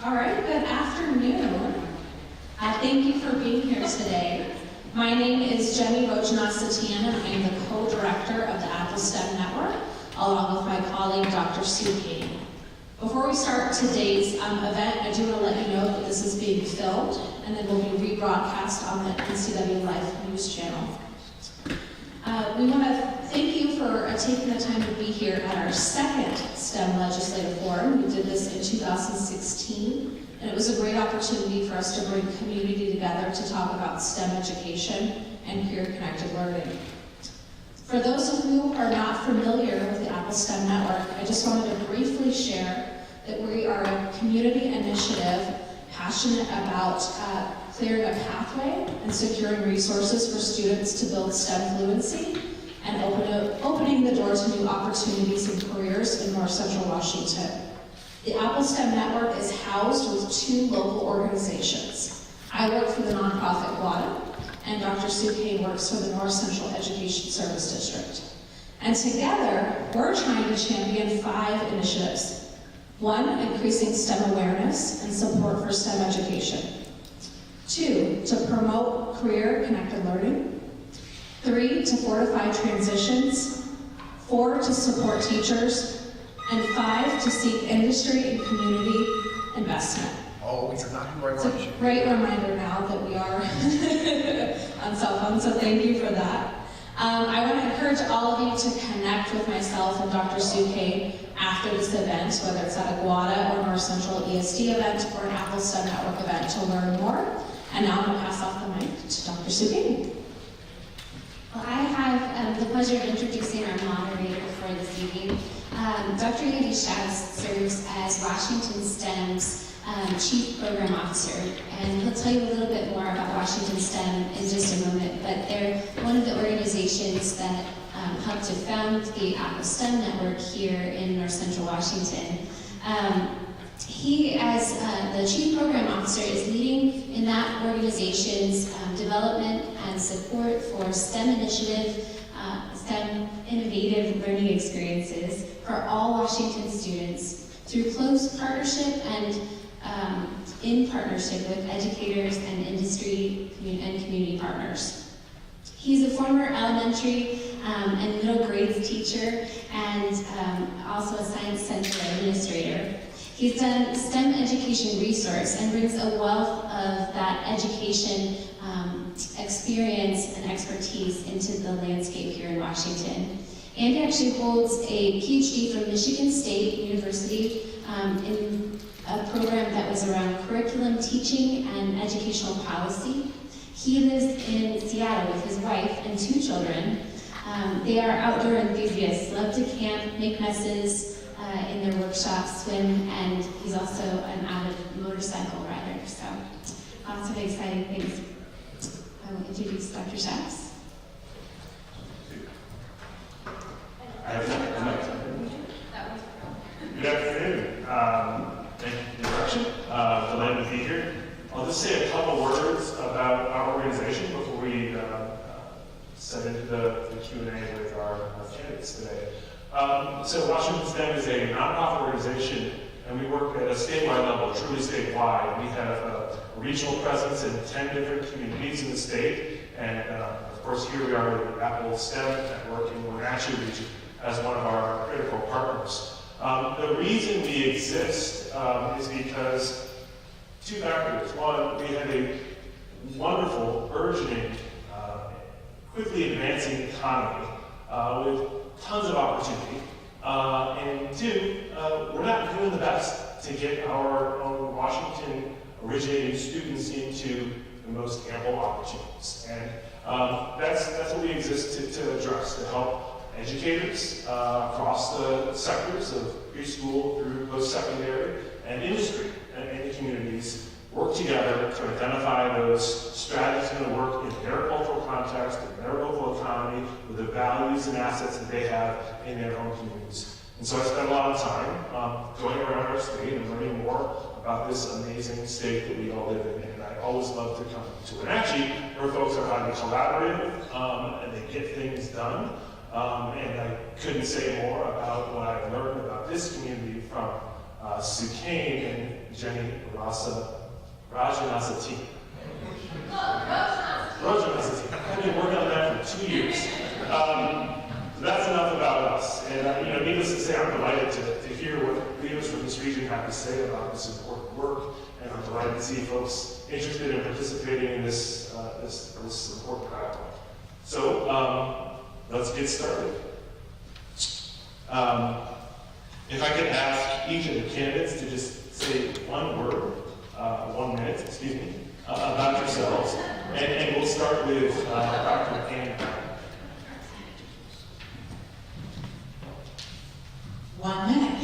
All right, good afternoon. Thank you for being here today. My name is Jenny Rojana-Satian, and I'm the co-director of the Apple STEM Network, along with my colleague, Dr. Sue Kane. Before we start today's event, I do want to let you know that this is being filmed, and then will be rebroadcast on the NCWLIFE news channel. We want to thank you for taking the time to be here at our second STEM Legislative Forum. We did this in 2016, and it was a great opportunity for us to bring community together to talk about STEM education and career-connected learning. For those of you who are not familiar with the Apple STEM Network, I just wanted to briefly share that we are a community initiative passionate about clearing a pathway and securing resources for students to build STEM fluency and opening the door to new opportunities and careers in North Central Washington. The Apple STEM Network is housed with two local organizations. I work for the nonprofit GWADA, and Dr. Sue Kane works for the North Central Education Service District. And together, we're trying to champion 5 initiatives. 1, increasing STEM awareness and support for STEM education. 2, to promote career-connected learning. 3, to fortify transitions. 4, to support teachers. And 5, to seek industry and community investment. Oh, we forgot him very much. It's a great reminder now that we are on cell phones, so thank you for that. I want to encourage all of you to connect with myself and Dr. Sue Kane after this event, whether it's at a GWADA or North Central ESD event or an Apple STEM Network event, to learn more. And now I'm going to pass off the mic to Dr. Sue Kane. Well, I have the pleasure of introducing our moderator for this evening. Dr. Andy Schaus serves as Washington STEM's Chief Program Officer, and he'll tell you a little bit more about Washington STEM in just a moment, but they're one of the organizations that helped to found the Apple STEM Network here in North Central Washington. He, as the Chief Program Officer, is leading in that organization's development and support for STEM initiative, STEM innovative learning experiences for all Washington students through close partnership and in partnership with educators and industry and community partners. He's a former elementary and middle grades teacher and also a science center administrator. He's done STEM education resource and brings a wealth of that education experience and expertise into the landscape here in Washington. Andy actually holds a PhD from Michigan State University in a program that was around curriculum teaching and educational policy. He lives in Seattle with his wife and 2 children. They are outdoor enthusiasts, love to camp, make messes in their workshops, swim, and he's also an avid motorcycle rider. So lots of exciting things. I will introduce Dr. Schaus. Good afternoon. Thank you for the introduction. Delighted to be here. I'll just say a couple words about our organization before we set into the Q&A with our candidates today. So Washington STEM is a nonprofit organization, and we work at a statewide level, truly statewide. We have a regional presence in 10 different communities in the state, and of course here we are with the Apple STEM Network in the Wenatchee region as one of our critical partners. The reason we exist is because 2 factors. One, we have a wonderful, burgeoning, quickly advancing economy with tons of opportunity. And 2, we're not doing the best to get our own Washington-originated students into the most ample opportunities. And that's what we exist to address, to help educators across the sectors of preschool through post-secondary and industry and the communities work together to identify those strategies going to work in their cultural context, in their local economy, with the values and assets that they have in their own communities. And so I spent a lot of time going around our state and learning more about this amazing state that we all live in. And I always love to come to Wenatchee, where folks are highly collaborative and they get things done. And I couldn't say more about what I've learned about this community from Sue Kane and Jenny Rajanasati. I've been working on that for 2 years. That's enough about us. And needless to say, I'm delighted to hear what leaders from this region have to say about this important work, and I'm delighted to see folks interested in participating in this important dialogue. So let's get started. If I could ask each of the candidates to just say one word, 1 minute, about yourselves, and we'll start with Dr. Ann. 1 minute.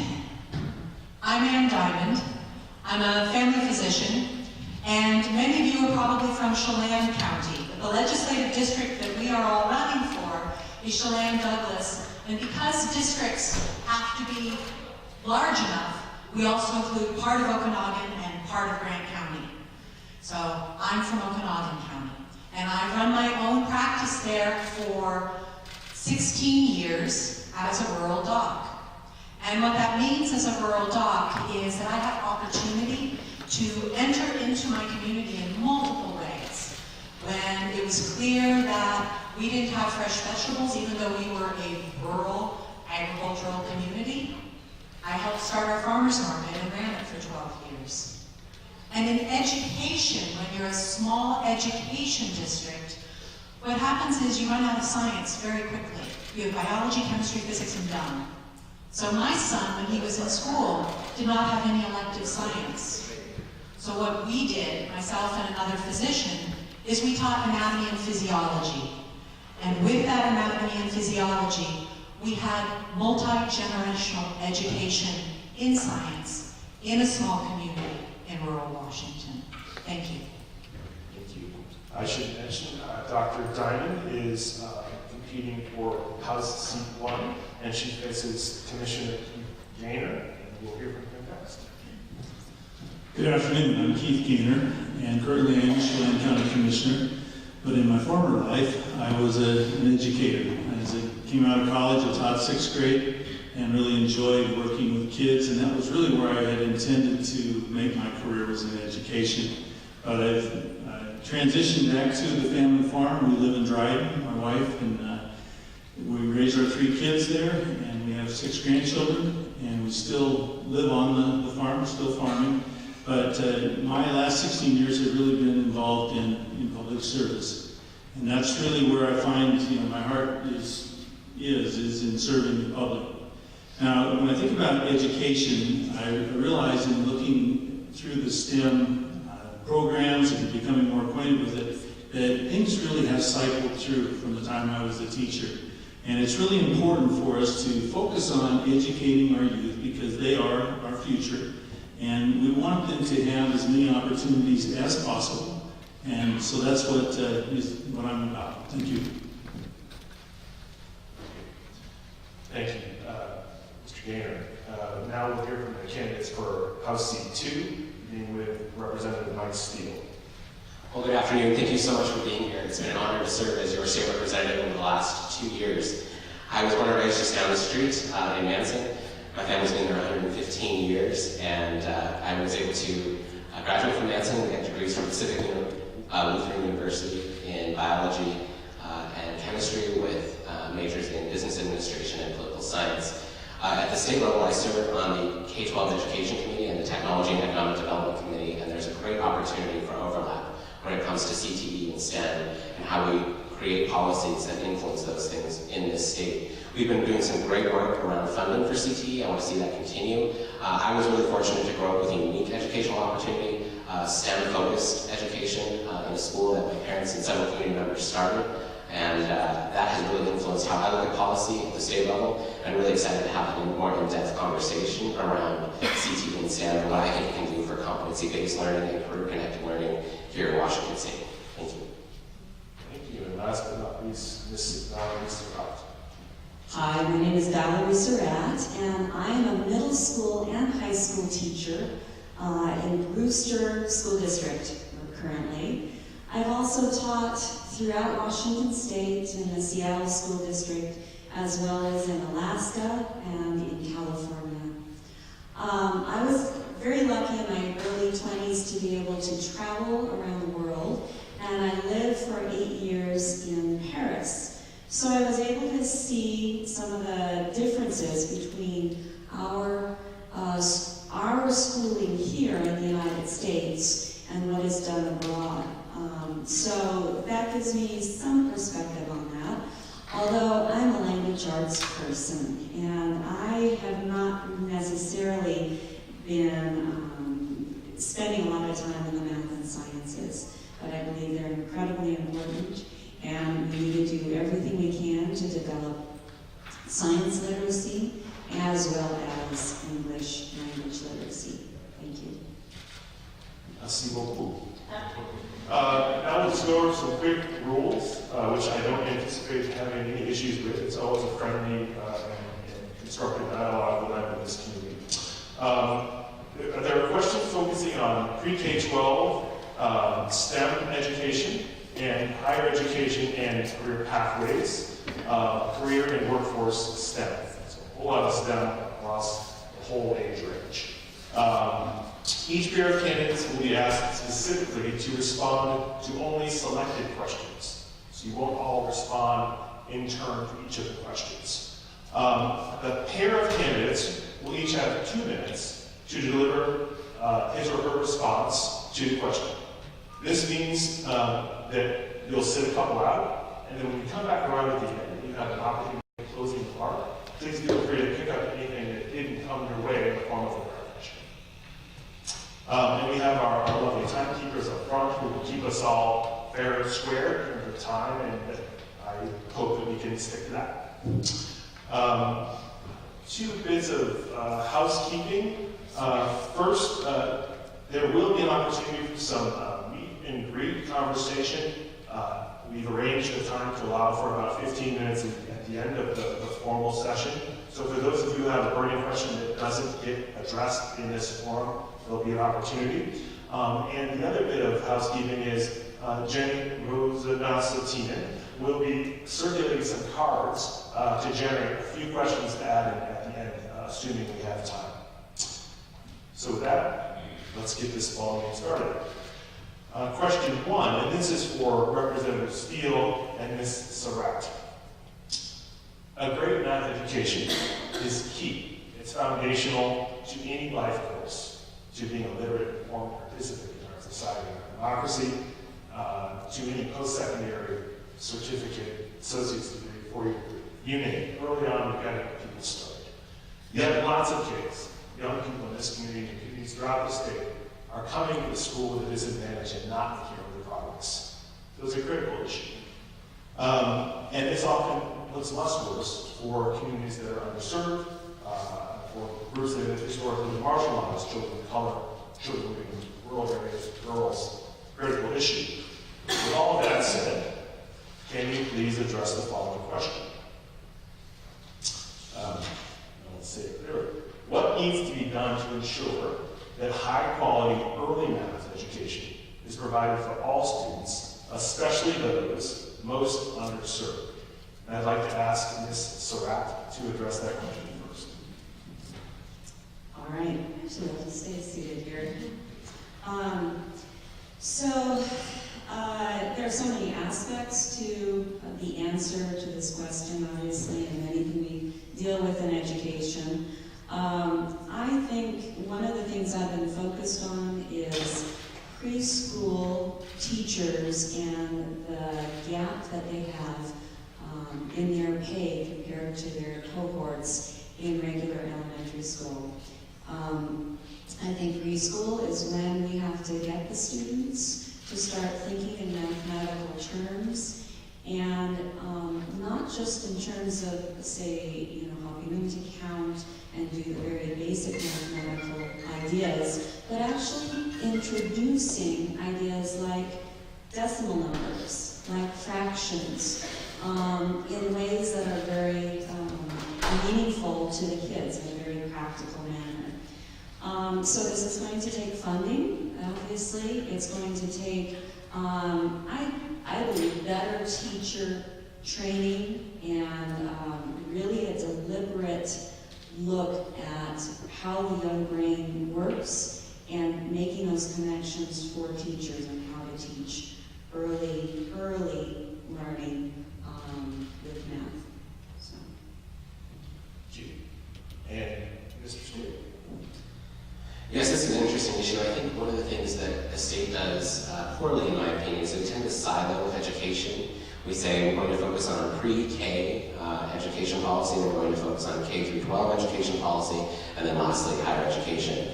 I'm Ann Diamond. I'm a family physician, and many of you are probably from Chelan County. The legislative district that we are all running for is Chelan-Douglas, and because districts have to be large enough, we also include part of Okanagan and part of Grant County. So I'm from Okanagan County, and I run my own practice there for 16 years as a rural doc. And what that means as a rural doc is that I have opportunity to enter into my community in multiple ways. When it was clear that we didn't have fresh vegetables, even though we were a rural agricultural community, I helped start our farmers market and ran it for 12 years. And in education, when you're a small education district, what happens is you run out of science very quickly. You have biology, chemistry, physics, and done. So my son, when he was in school, did not have any elective science. So what we did, myself and another physician, is we taught anatomy and physiology. And with that anatomy and physiology, we had multi-generational education in science in a small community in rural Washington. Thank you. Thank you. I should mention Dr. Diamond is competing for House Seat 1, and she faces Commissioner Keith Gaynor, and we'll hear from him next. Good afternoon, I'm Keith Gaynor, and currently I am Chelan County Commissioner, but in my former life, I was an educator. As I came out of college, I taught 6th grade and really enjoyed working with kids, and that was really where I had intended to make my career was in education. But I've transitioned back to the family farm. We live in Dryden, my wife, and we raise our 3 kids there, and we have 6 grandchildren, and we still live on the farm, still farming. But my last 16 years have really been involved in public service. And that's really where I find, my heart is in serving the public. Now, when I think about education, I realize in looking through the STEM programs and becoming more acquainted with it, that things really have cycled through from the time I was a teacher. And it's really important for us to focus on educating our youth because they are our future. And we want them to have as many opportunities as possible. And so that's what I'm about. Thank you. Thank you, Mr. Gaynor. Now we'll hear from the candidates for House Seat 2, being with Representative Mike Steele. Well, good afternoon. Thank you so much for being here. It's been an honor to serve as your state representative over the last 2 years. I was born and raised just down the street in Manson. My family's been there 115 years, and I was able to graduate from Manson and get degrees from Pacific Lutheran University in biology and chemistry with majors in business administration and political science. At the state level, I serve on the K-12 Education Committee and the Technology and Economic Development Committee, and there's a great opportunity for overlap when it comes to CTE and STEM and how we create policies and influence those things in this state. We've been doing some great work around funding for CTE. I want to see that continue. I was really fortunate to grow up with a unique educational opportunity, STEM-focused education in a school that my parents and several community members started. And that has really influenced how I look at policy at the state level. I'm really excited to have a more in-depth conversation around CTE and STEM and what I think it can do for competency-based learning and career-connected learning here in Washington State. Thank you. Thank you. And last but not least, Ms. Valerie Surratt. Hi, my name is Valerie Surratt, and I am a middle school and high school teacher in Brewster School District currently. I've also taught throughout Washington State in the Seattle School District, as well as in Alaska and in California. I differences between our schooling here in the United States and what is done abroad. So that gives me some perspective on that. Although I'm a language arts person, and I have not necessarily been spending a lot of time in the math and sciences, but I believe they're incredibly important, and we need to do everything we can to develop science literacy as well as English language literacy. Thank you. Merci beaucoup. Now let's go over some quick rules, which I don't anticipate having any issues with. It's always a friendly and constructive dialogue that I have with this community. There are questions focusing on pre-K-12, STEM education, and higher education and career pathways, career and workforce STEM. So a whole lot of STEM across the whole age range. Each pair of candidates will be asked specifically to respond to only selected questions. So you won't all respond in turn to each of the questions. The pair of candidates will each have 2 minutes to deliver his or her response to the question. This means that you'll sit a couple out, and then when you come back around at the end, you have an opportunity to closing the remark. Please feel free to pick up anything that didn't come your way in the form of a question. And we have our lovely timekeepers up front who will keep us all fair and square in terms of time, and I hope that we can stick to that. 2 bits of housekeeping. First, there will be an opportunity for some meet and greet conversation. We've arranged the time to allow for about 15 minutes at the end of the formal session. So for those of you who have a burning question that doesn't get addressed in this forum, there'll be an opportunity. And the other bit of housekeeping is Jenny Rosanasatinen will be circulating some cards to generate a few questions to add in at the end, assuming we have time. So with that, let's get this ball game started. Question 1, and this is for Representative Steele and Ms. Surratt. A great math education is key. It's foundational to any life course, to being a literate, informed participant in our society and our democracy, to any post-secondary certificate, associate's degree, 4-year degree. You name it. Early on, you've got to get people started. Yet lots of kids, young people in this community and communities throughout the state, are coming to the school with a disadvantage and not making the progress. So it's a critical issue. And it's often looks much worse for communities that are underserved, for groups that have historically been marginalized, children of color, children living in rural areas, girls, critical issue. With all of that said, can you please address the following question? Let's say it clearly. What needs to be done to ensure that high-quality early math education is provided for all students, especially those most underserved? And I'd like to ask Ms. Surratt to address that question first. All right, actually I'll just stay seated here. There are so many aspects to the answer to this question, obviously, and anything we deal with in education. I think one of the things I've been focused on is preschool teachers and the gap that they have in their pay compared to their cohorts in regular elementary school. I think preschool is when we have to get the students to start thinking in mathematical terms, and not just in terms of, say, helping them to count and do the very basic mathematical ideas, but actually introducing ideas like decimal numbers, like fractions, in ways that are very meaningful to the kids in a very practical manner. So this is going to take funding, obviously. It's going to take, I believe, better teacher training and really a deliberate look at how the young brain works and making those connections for teachers and how to teach early learning with math. So. Thank you. And Mr. Stewart? Yes, this is an interesting issue. I think one of the things that the state does poorly, in my opinion, is we tend to silo education. We say we're going to focus on pre-K education policy, and we're going to focus on K through 12 education policy, and then lastly, higher education.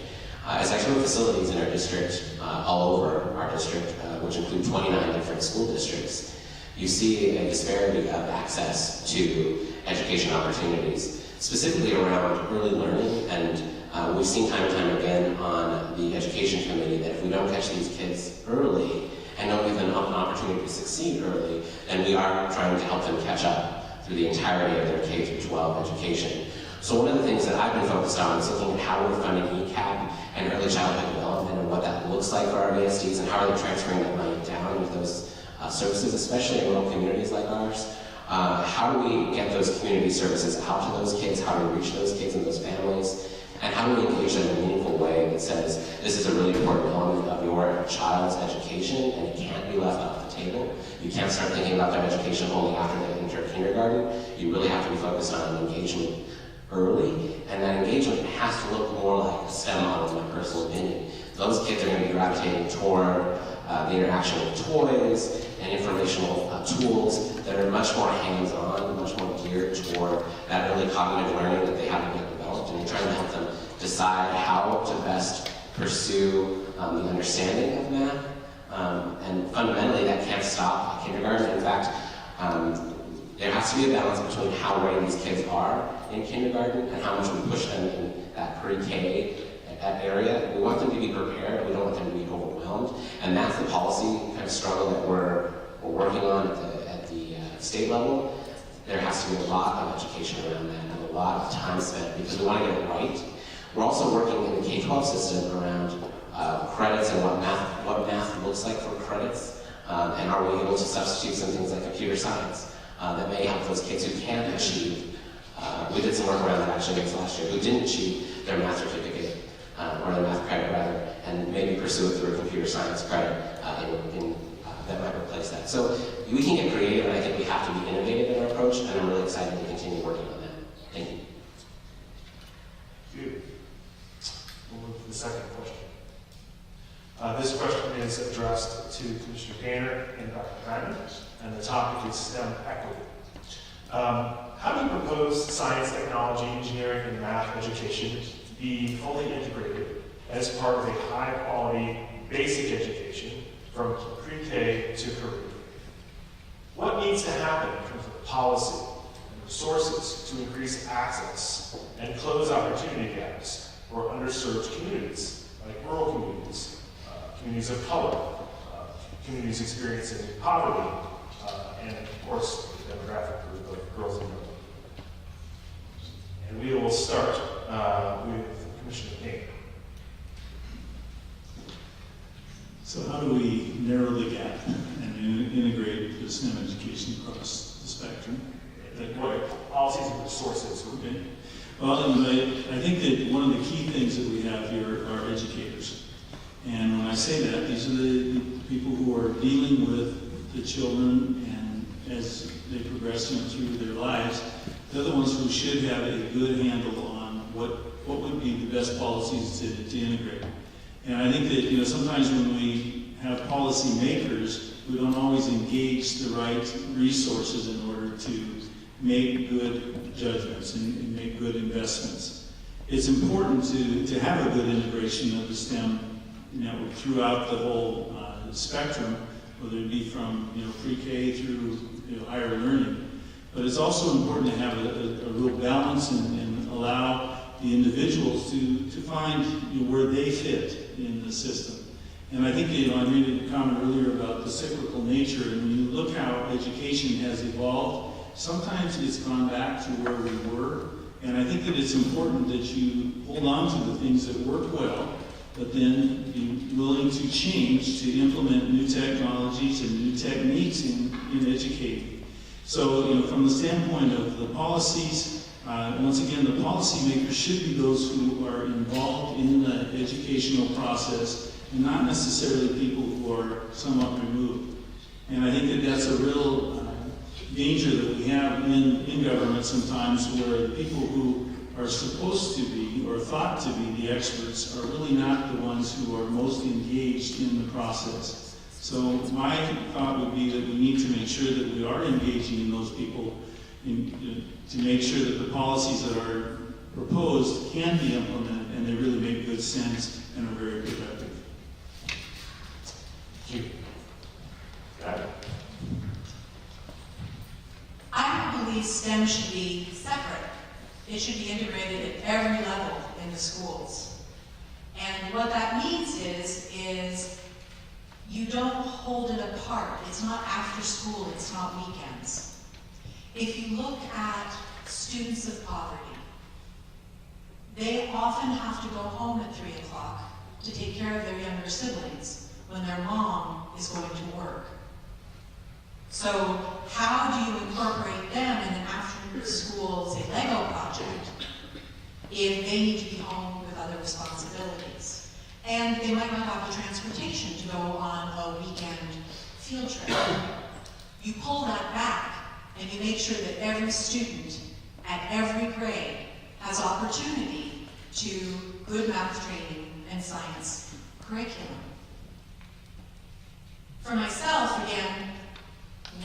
As I tour facilities in our district, all over our district, which include 29 different school districts, you see a disparity of access to education opportunities, specifically around early learning. And we've seen time and time again on the education committee that if we don't catch these kids early and don't give them an opportunity to succeed early, then we are trying to help them catch up through the entirety of their K through 12 education. So one of the things that I've been focused on is looking at how we're funding ECAP and early childhood development and what that looks like for our VSDs and how are they transferring that money down into those services, especially in rural communities like ours. How do we get those community services out to those kids? How do we reach those kids and those families? And how do we engage them in a meaningful way that says, this is a really important element of your child's education and it can't be left off the table. You can't start thinking about their education only after they enter kindergarten. You really have to be focused on engagement early, and that engagement has to look more like a STEM model, in my personal opinion. Those kids are going to be gravitating toward the interaction with toys and informational tools that are much more hands-on, much more geared toward that early cognitive learning that they haven't yet developed, and you're trying to help them decide how to best pursue the understanding of math. And fundamentally, that can't stop at kindergarten. In fact, there has to be a balance between how ready these kids are in kindergarten and how much we push them in that pre-K area. We want them to be prepared. We don't want them to be overwhelmed. And that's the policy kind of struggle that we're working on at the state level. There has to be a lot of education around that and a lot of time spent because we want to get it right. We're also working in the K-12 system around credits and what math looks like for credits. And are we able to substitute some things like computer science that may help those kids who can achieve. We did some work around that actually last year, who didn't achieve their math certificate, or their math credit rather, and maybe pursue it through a computer science credit that might replace that. So we can get creative, and I think we have to be innovative in our approach, and I'm really excited to continue working on that. Thank you. Thank you. We'll move to the second question. This question is addressed to Commissioner Gaynor and Dr. Diamond, and the topic is STEM equity. How do you propose science, technology, engineering, and math education to be fully integrated as part of a high-quality basic education from pre-K to career? What needs to happen in terms of policy and resources to increase access and close opportunity gaps for underserved communities, like rural communities, communities of color, communities experiencing poverty, and of course, the demographic group of girls and women? And we will start with Commissioner King. So how do we narrow the gap and integrate the STEM education across the spectrum? What policies and resources? Okay. Well, I think that one of the key things that we have here are educators. And when I say that, these are the people who are dealing with the children and as they progress through their lives, they're the ones who should have a good handle on what would be the best policies to integrate. And I think that sometimes when we have policy makers, we don't always engage the right resources in order to make good judgments and make good investments. It's important to have a good integration of the STEM network throughout the whole spectrum, whether it be from pre-K through higher learning. But it's also important to have a real balance and allow the individuals to find where they fit in the system. And I think I made a comment earlier about the cyclical nature, and when you look how education has evolved, sometimes it's gone back to where we were. And I think that it's important that you hold on to the things that work well, but then be willing to change to implement new technologies and new techniques in educating. So, from the standpoint of the policies, once again, the policymakers should be those who are involved in the educational process and not necessarily people who are somewhat removed. And I think that that's a real danger that we have in government sometimes, where the people who are supposed to be or thought to be the experts are really not the ones who are most engaged in the process. So my thought would be that we need to make sure that we are engaging in those people to make sure that the policies that are proposed can be implemented and they really make good sense and are very productive. Thank you. Got it. I don't believe STEM should be separate. It should be integrated at every level in the schools. And what that means is you don't hold it apart. It's not after school, it's not weekends. If you look at students of poverty, they often have to go home at 3 o'clock to take care of their younger siblings when their mom is going to work. So how do you incorporate them in an after-school, say, Lego project if they need to be home with other responsibilities? And they might not have the transportation to go on a weekend field trip. You pull that back and you make sure that every student at every grade has opportunity to good math training and science curriculum. For myself, again,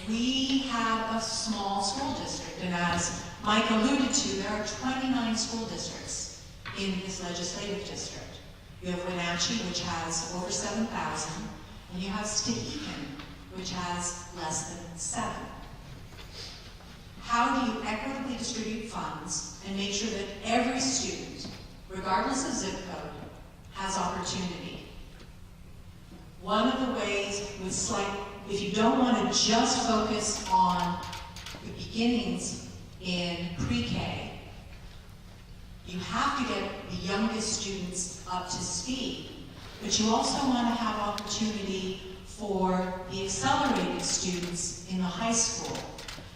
we have a small school district, and as Mike alluded to, there are 29 school districts in this legislative district. You have Wenatchee, which has over 7,000, and you have Stehekin, which has less than 7. How do you equitably distribute funds and make sure that every student, regardless of zip code, has opportunity? One of the ways was if you don't want to just focus on the beginnings in pre-K, you have to get the youngest students up to speed, but you also want to have opportunity for the accelerated students in the high school.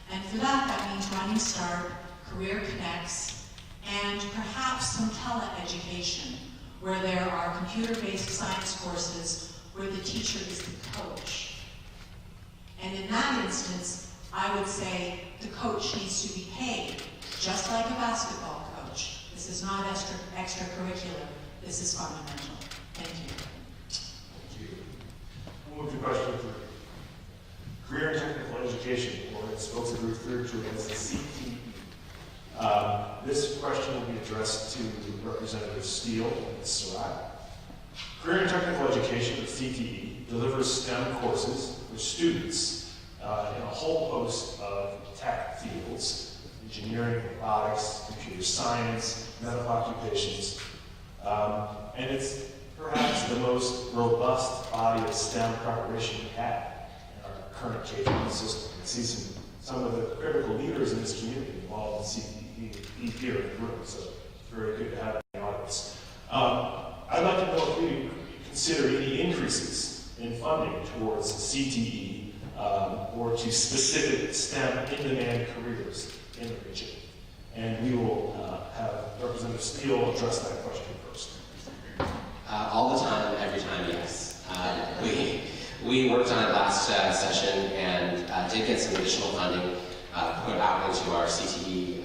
And for that means Running Start, Career Connects, and perhaps some tele-education, where there are computer-based science courses where the teacher is the coach. And in that instance, I would say the coach needs to be paid, just like a basketball coach. This is not extracurricular, this is fundamental. Thank you. Thank you. We'll move to question 3. Career and technical education, or it's also referred to as CTE. This question will be addressed to Representative Steele and Surratt. Career and technical education, or CTE, delivers STEM courses for students in a whole host of tech fields: engineering, robotics, computer science, medical occupations, and it's perhaps the most robust body of STEM preparation we have in our current K-12 system. I see some of the critical leaders in this community involved in CTE here in the room, so it's very good to have in the audience. I'd like to know if you consider any increases in funding towards CTE or to specific STEM in-demand careers in the region. And we will have Representative Steele address that question first. All the time, every time, yes. We worked on it last session and did get some additional funding put out into our CTE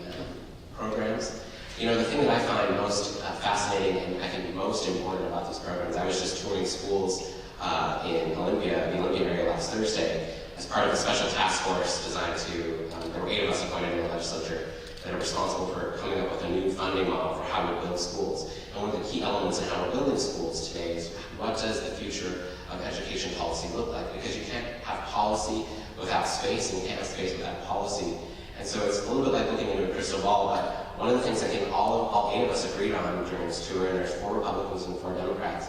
programs. You know, the thing that I find most fascinating and I think most important about these programs, I was just touring schools in Olympia, the Olympia area last Thursday, as part of a special task force designed to, there were 8 of us appointed in the legislature that are responsible for coming up with a new funding model for how we build schools. And one of the key elements in how we're building schools today is what does the future of education policy look like? Because you can't have policy without space, and you can't have space without policy. And so it's a little bit like looking into a crystal ball, but one of the things I think all 8 of us agreed on during this tour, and there's 4 Republicans and 4 Democrats,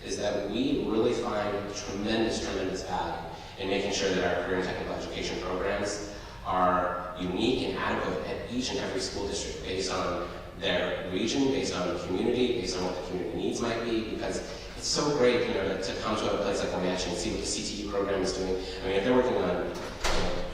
is that we really find tremendous value in making sure that our career and technical education programs are unique and adequate at each and every school district based on their region, based on the community, based on what the community needs might be, because it's so great, you know, to come to a place like Wenatchee and see what the CTE program is doing. I mean, if they're working on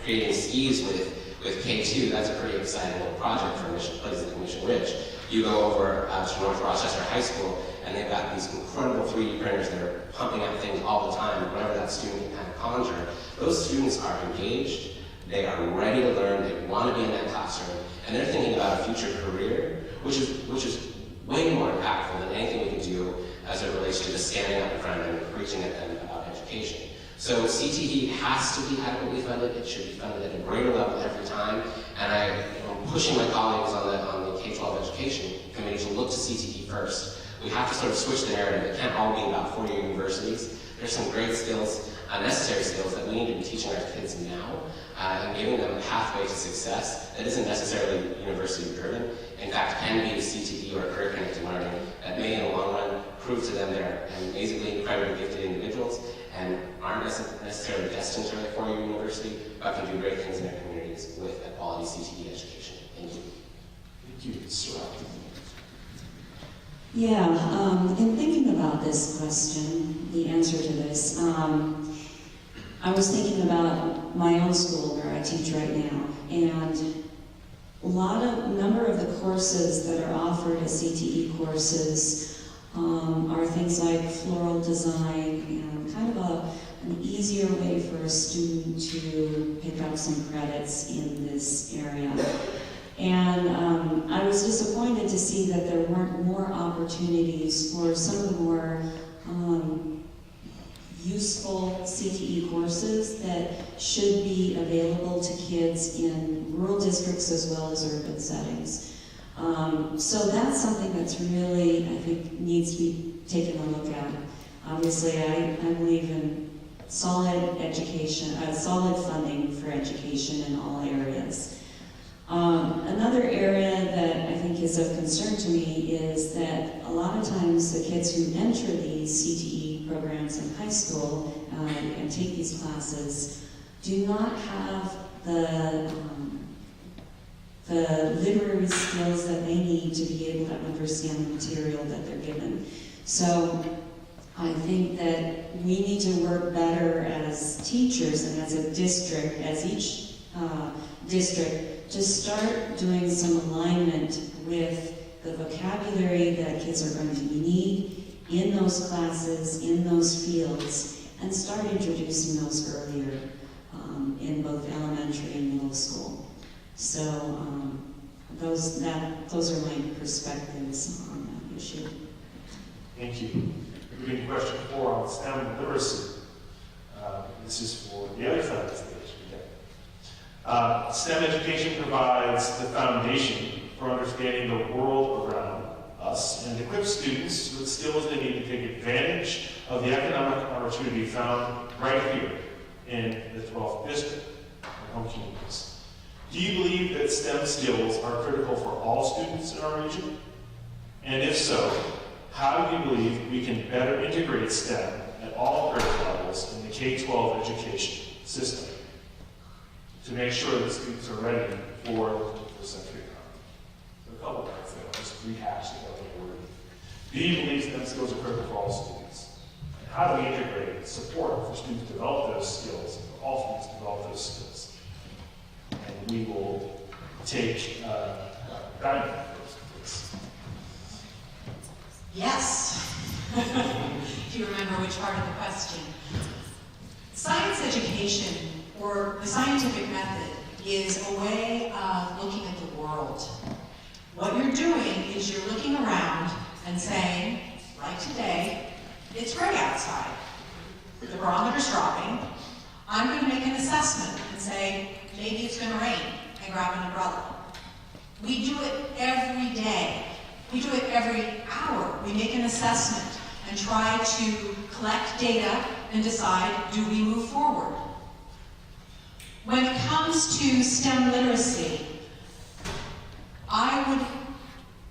creating skis with K2, that's a pretty exciting little project for places like Mission Ridge. You go over to North Rochester High School, and they've got these incredible 3D printers that are pumping out things all the time, whenever that student can kind of conjure. Those students are engaged, they are ready to learn, they want to be in that classroom, and they're thinking about a future career which is way more impactful than anything we can do as it relates to just standing up in front of them and preaching at them about education. So CTE has to be adequately funded. It should be funded at a greater level every time. And I'm pushing my colleagues on the K-12 education committee to look to CTE first. We have to sort of switch the narrative. It can't all be about four-year universities. There's some great skills, necessary skills that we need to be teaching our kids now and giving them a pathway to success that isn't necessarily university-driven. In fact, can be CTE or career-connected learning that may, in the long run, prove to them they're amazingly, incredibly gifted individuals and aren't necessarily destined to a four-year university, but can do great things in their communities with a quality CTE education. Thank you. Thank you, Sarah. Yeah, in thinking about this question, the answer to this, I was thinking about my own school where I teach right now, and number of the courses that are offered as CTE courses are things like floral design and kind of an easier way for a student to pick up some credits in this area. And I was disappointed to see that there weren't more opportunities for some of the more useful CTE courses that should be available to kids in rural districts as well as urban settings. So that's something that's really, I think, needs to be taken a look at. Obviously, I believe in solid education, solid funding for education in all areas. Another area that I think is of concern to me is that a lot of times the kids who enter these CTE programs in high school and take these classes do not have the literary skills that they need to be able to understand the material that they're given. So I think that we need to work better as teachers and as a district, as each district, to start doing some alignment with the vocabulary that kids are going to need in those classes, in those fields, and start introducing those earlier in both elementary and middle school. So those are my perspectives on that issue. Thank you. Moving to question 4 on STEM literacy. This is for the other side of the stage. STEM education provides the foundation for understanding the world around us and equips students with skills they need to take advantage of the economic opportunity found right here in the 12th district and home communities. Do you believe that STEM skills are critical for all students in our region? And if so, how do you believe we can better integrate STEM at all grade levels in the K-12 education system to make sure that students are ready for the 21st century economy? So a couple of things that I'll just rehash the word. Do you believe STEM skills are critical for all students? And how do we integrate support for students to develop those skills, and for all students to develop those skills? And we will take Diamond first, please. Yes. Do you remember which part of the question? Science education, or the scientific method, is a way of looking at the world. What you're doing is you're looking around and saying, like today, it's gray outside. The barometer's dropping. I'm going to make an assessment and say, maybe it's going to rain, and grab an umbrella. We do it every day. We do it every hour. We make an assessment and try to collect data and decide, do we move forward? When it comes to STEM literacy, I would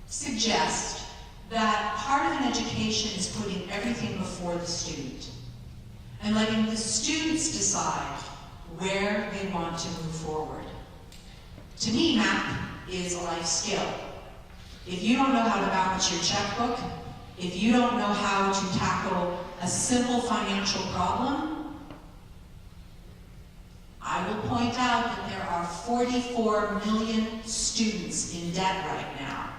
suggest that part of an education is putting everything before the student and letting the students decide where they want to move forward. To me, math is a life skill. If you don't know how to balance your checkbook, if you don't know how to tackle a simple financial problem, I will point out that there are 44 million students in debt right now.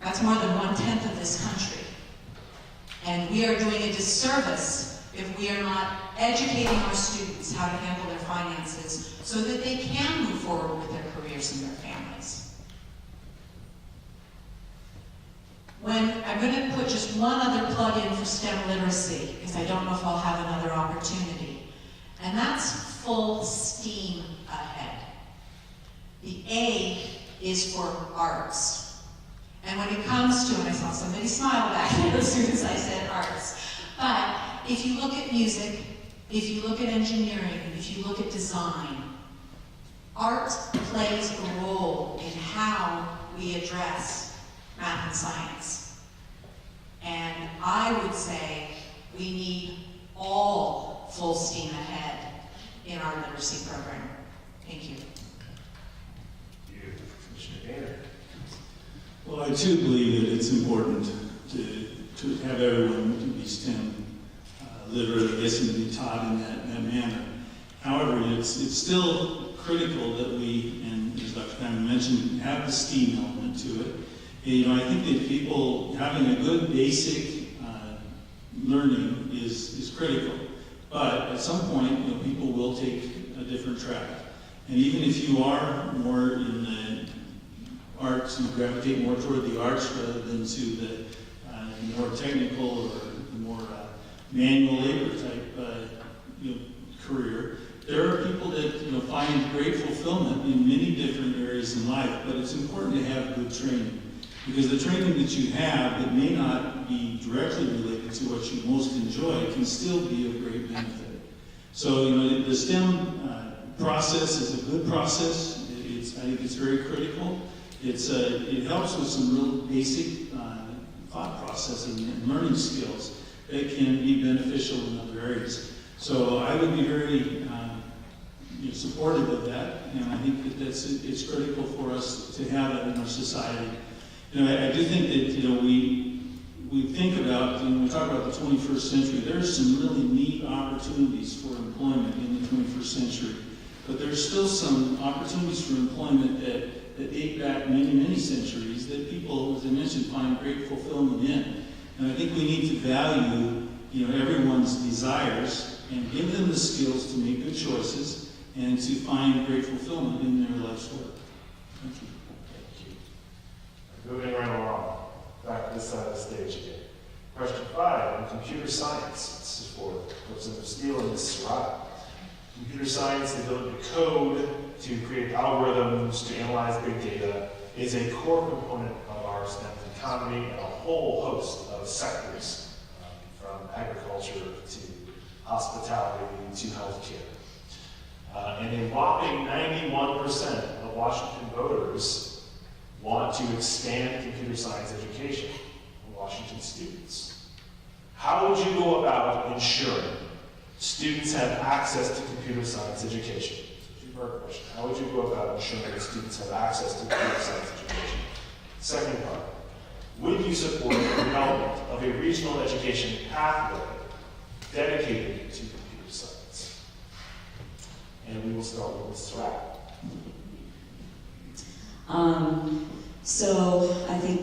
That's more than 1/10 of this country. And we are doing a disservice if we are not educating our students how to handle their finances so that they can move forward with their careers and their families. I'm going to put just one other plug in for STEM literacy, because I don't know if I'll have another opportunity. And that's full steam ahead. The A is for arts. And when it comes to, and I saw somebody smile back there as soon as I said arts, but if you look at music, if you look at engineering, if you look at design, art plays a role in how we address math and science. And I would say we need all full steam ahead in our literacy program. Thank you. Well, I too believe that it's important to have everyone to be STEM literate, I guess, and be taught in that manner. However, it's still critical that we, and as Dr. Diamond mentioned, have the STEAM element to it. And, I think that people having a good basic learning is critical. But at some point, people will take a different track. And even if you are more in the arts, you gravitate more toward the arts rather than to the more technical or the more manual labor type career. There are people that find great fulfillment in many different areas in life, but it's important to have good training, because the training that you have that may not be directly related to what you most enjoy can still be of great benefit. So the STEM process is a good process. I think it's very critical. It helps with some real basic thought processing and learning skills that can be beneficial in other areas. So I would be very supportive of that, and I think that it's critical for us to have that in our society. I do think that we think about, when we talk about the 21st century, there's some really neat opportunities for employment in the 21st century, but there's still some opportunities for employment that date back many, many centuries that people, as I mentioned, find great fulfillment in. And I think we need to value, everyone's desires and give them the skills to make good choices and to find great fulfillment in their life's work. Thank you. Thank you. Moving right along, back to this side of the stage again. Question 5, in computer science. This is for Representative Steele and Ms. Serrata. Computer science, the ability to code, to create algorithms, to analyze big data, is a core component of our STEM economy and a whole host of sectors, from agriculture to hospitality to healthcare. And a whopping 91% of Washington voters want to expand computer science education for Washington students. How would you go about ensuring students have access to computer science education? First question, how would you go about ensuring that students have access to computer science education? Second part, would you support the development of a regional education pathway dedicated to computer science? And we will start with Ms. Serrata. So I think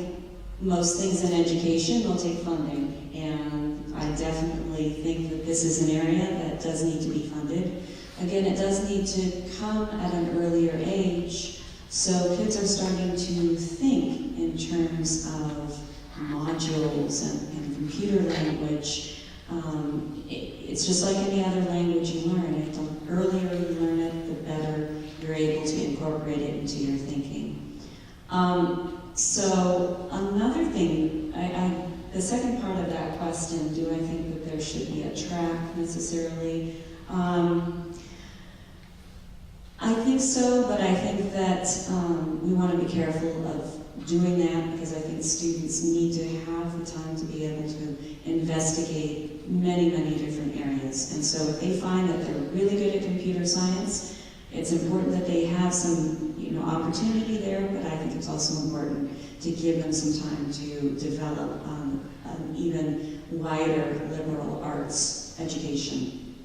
most things in education will take funding, and I definitely think that this is an area that does need to be funded. Again, it does need to come at an earlier age, so kids are starting to think in terms of modules and computer language. It's just like any other language you learn. The earlier you learn it, the better you're able to incorporate it into your thinking. So another thing, the second part of that question, do I think that there should be a track necessarily? I think so, but I think that we want to be careful of doing that, because I think students need to have the time to be able to investigate many, many different areas. And so if they find that they're really good at computer science, it's important that they have some opportunity there, but I think it's also important to give them some time to develop an even wider liberal arts education.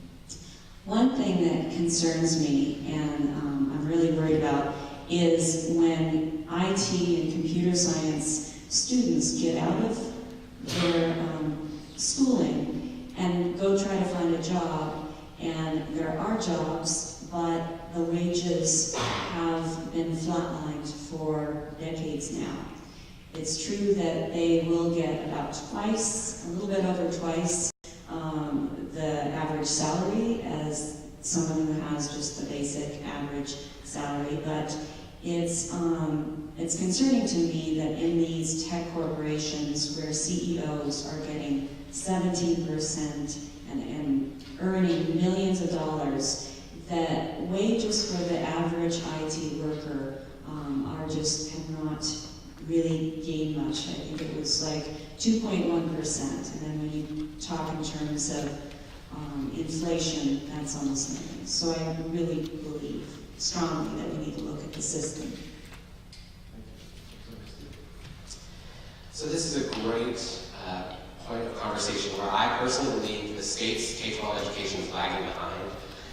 One thing that concerns me, and I'm really worried about, is when IT and computer science students get out of their schooling and go try to find a job, and there are jobs, but the wages have been flatlined for decades now. It's true that they will get about twice, a little bit over twice, the average salary as someone who has just the basic average salary, but it's concerning to me that in these tech corporations where CEOs are getting 17% and earning millions of dollars, that wages for the average IT worker have not really gained much. I think it was like 2.1%, and then when you talk in terms of inflation, that's almost nothing. So I really believe strongly that we need to look at the system. So this is a great point of conversation where I personally believe the state's K-12 education is lagging behind.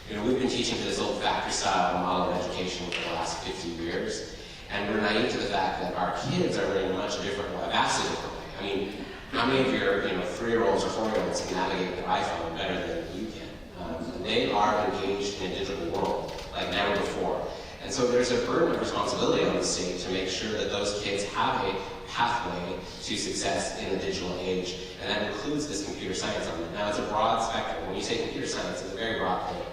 You know, we've been teaching to this old factory-style model of education for the last 50 years, and we're naive to the fact that our kids are learning a much different way, a vastly different way. I mean, how many of your 3-year-olds or 4-year-olds can navigate their iPhone better than you can? They are engaged in a digital world like never before. And so there's a burden of responsibility on the state to make sure that those kids have a pathway to success in the digital age, and that includes this computer science element. Now, it's a broad spectrum. When you say computer science, it's a very broad thing,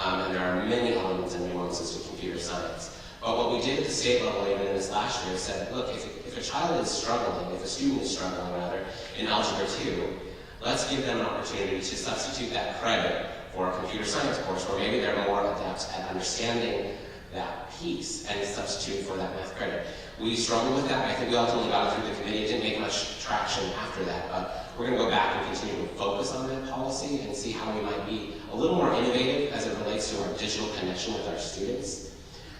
and there are many elements and nuances to computer science. But what we did at the state level, even in this last year, is said, look, if a child is struggling, if a student is struggling, rather, in Algebra 2, let's give them an opportunity to substitute that credit for a computer science course, where maybe they're more adept at understanding that piece and substitute for that math credit. We struggled with that, and I think we ultimately got it through the committee. It didn't make much traction after that, but we're going to go back and continue to focus on that policy and see how we might be a little more innovative as it relates to our digital connection with our students.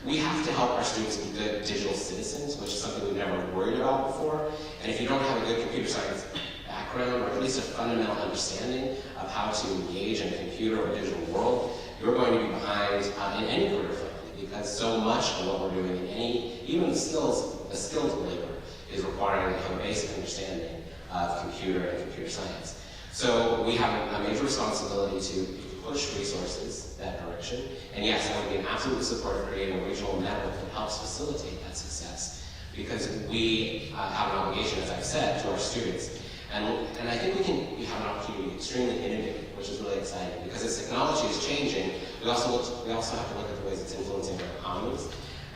We have to help our students be good digital citizens, which is something we've never worried about before. And if you don't have a good computer science background, or at least a fundamental understanding of how to engage in a computer or digital world, you're going to be behind in any career, frankly, because so much of what we're doing in even the skilled labor, is requiring to have a basic understanding of computer and computer science. So we have a major responsibility to push resources that direction. And yes, I would be in absolute support of creating a regional network that helps facilitate that success, because we have an obligation, as I've said, to our students. And I think we have an opportunity to be extremely innovative, which is really exciting, because as technology is changing, we also have to look at the ways it's influencing our economies.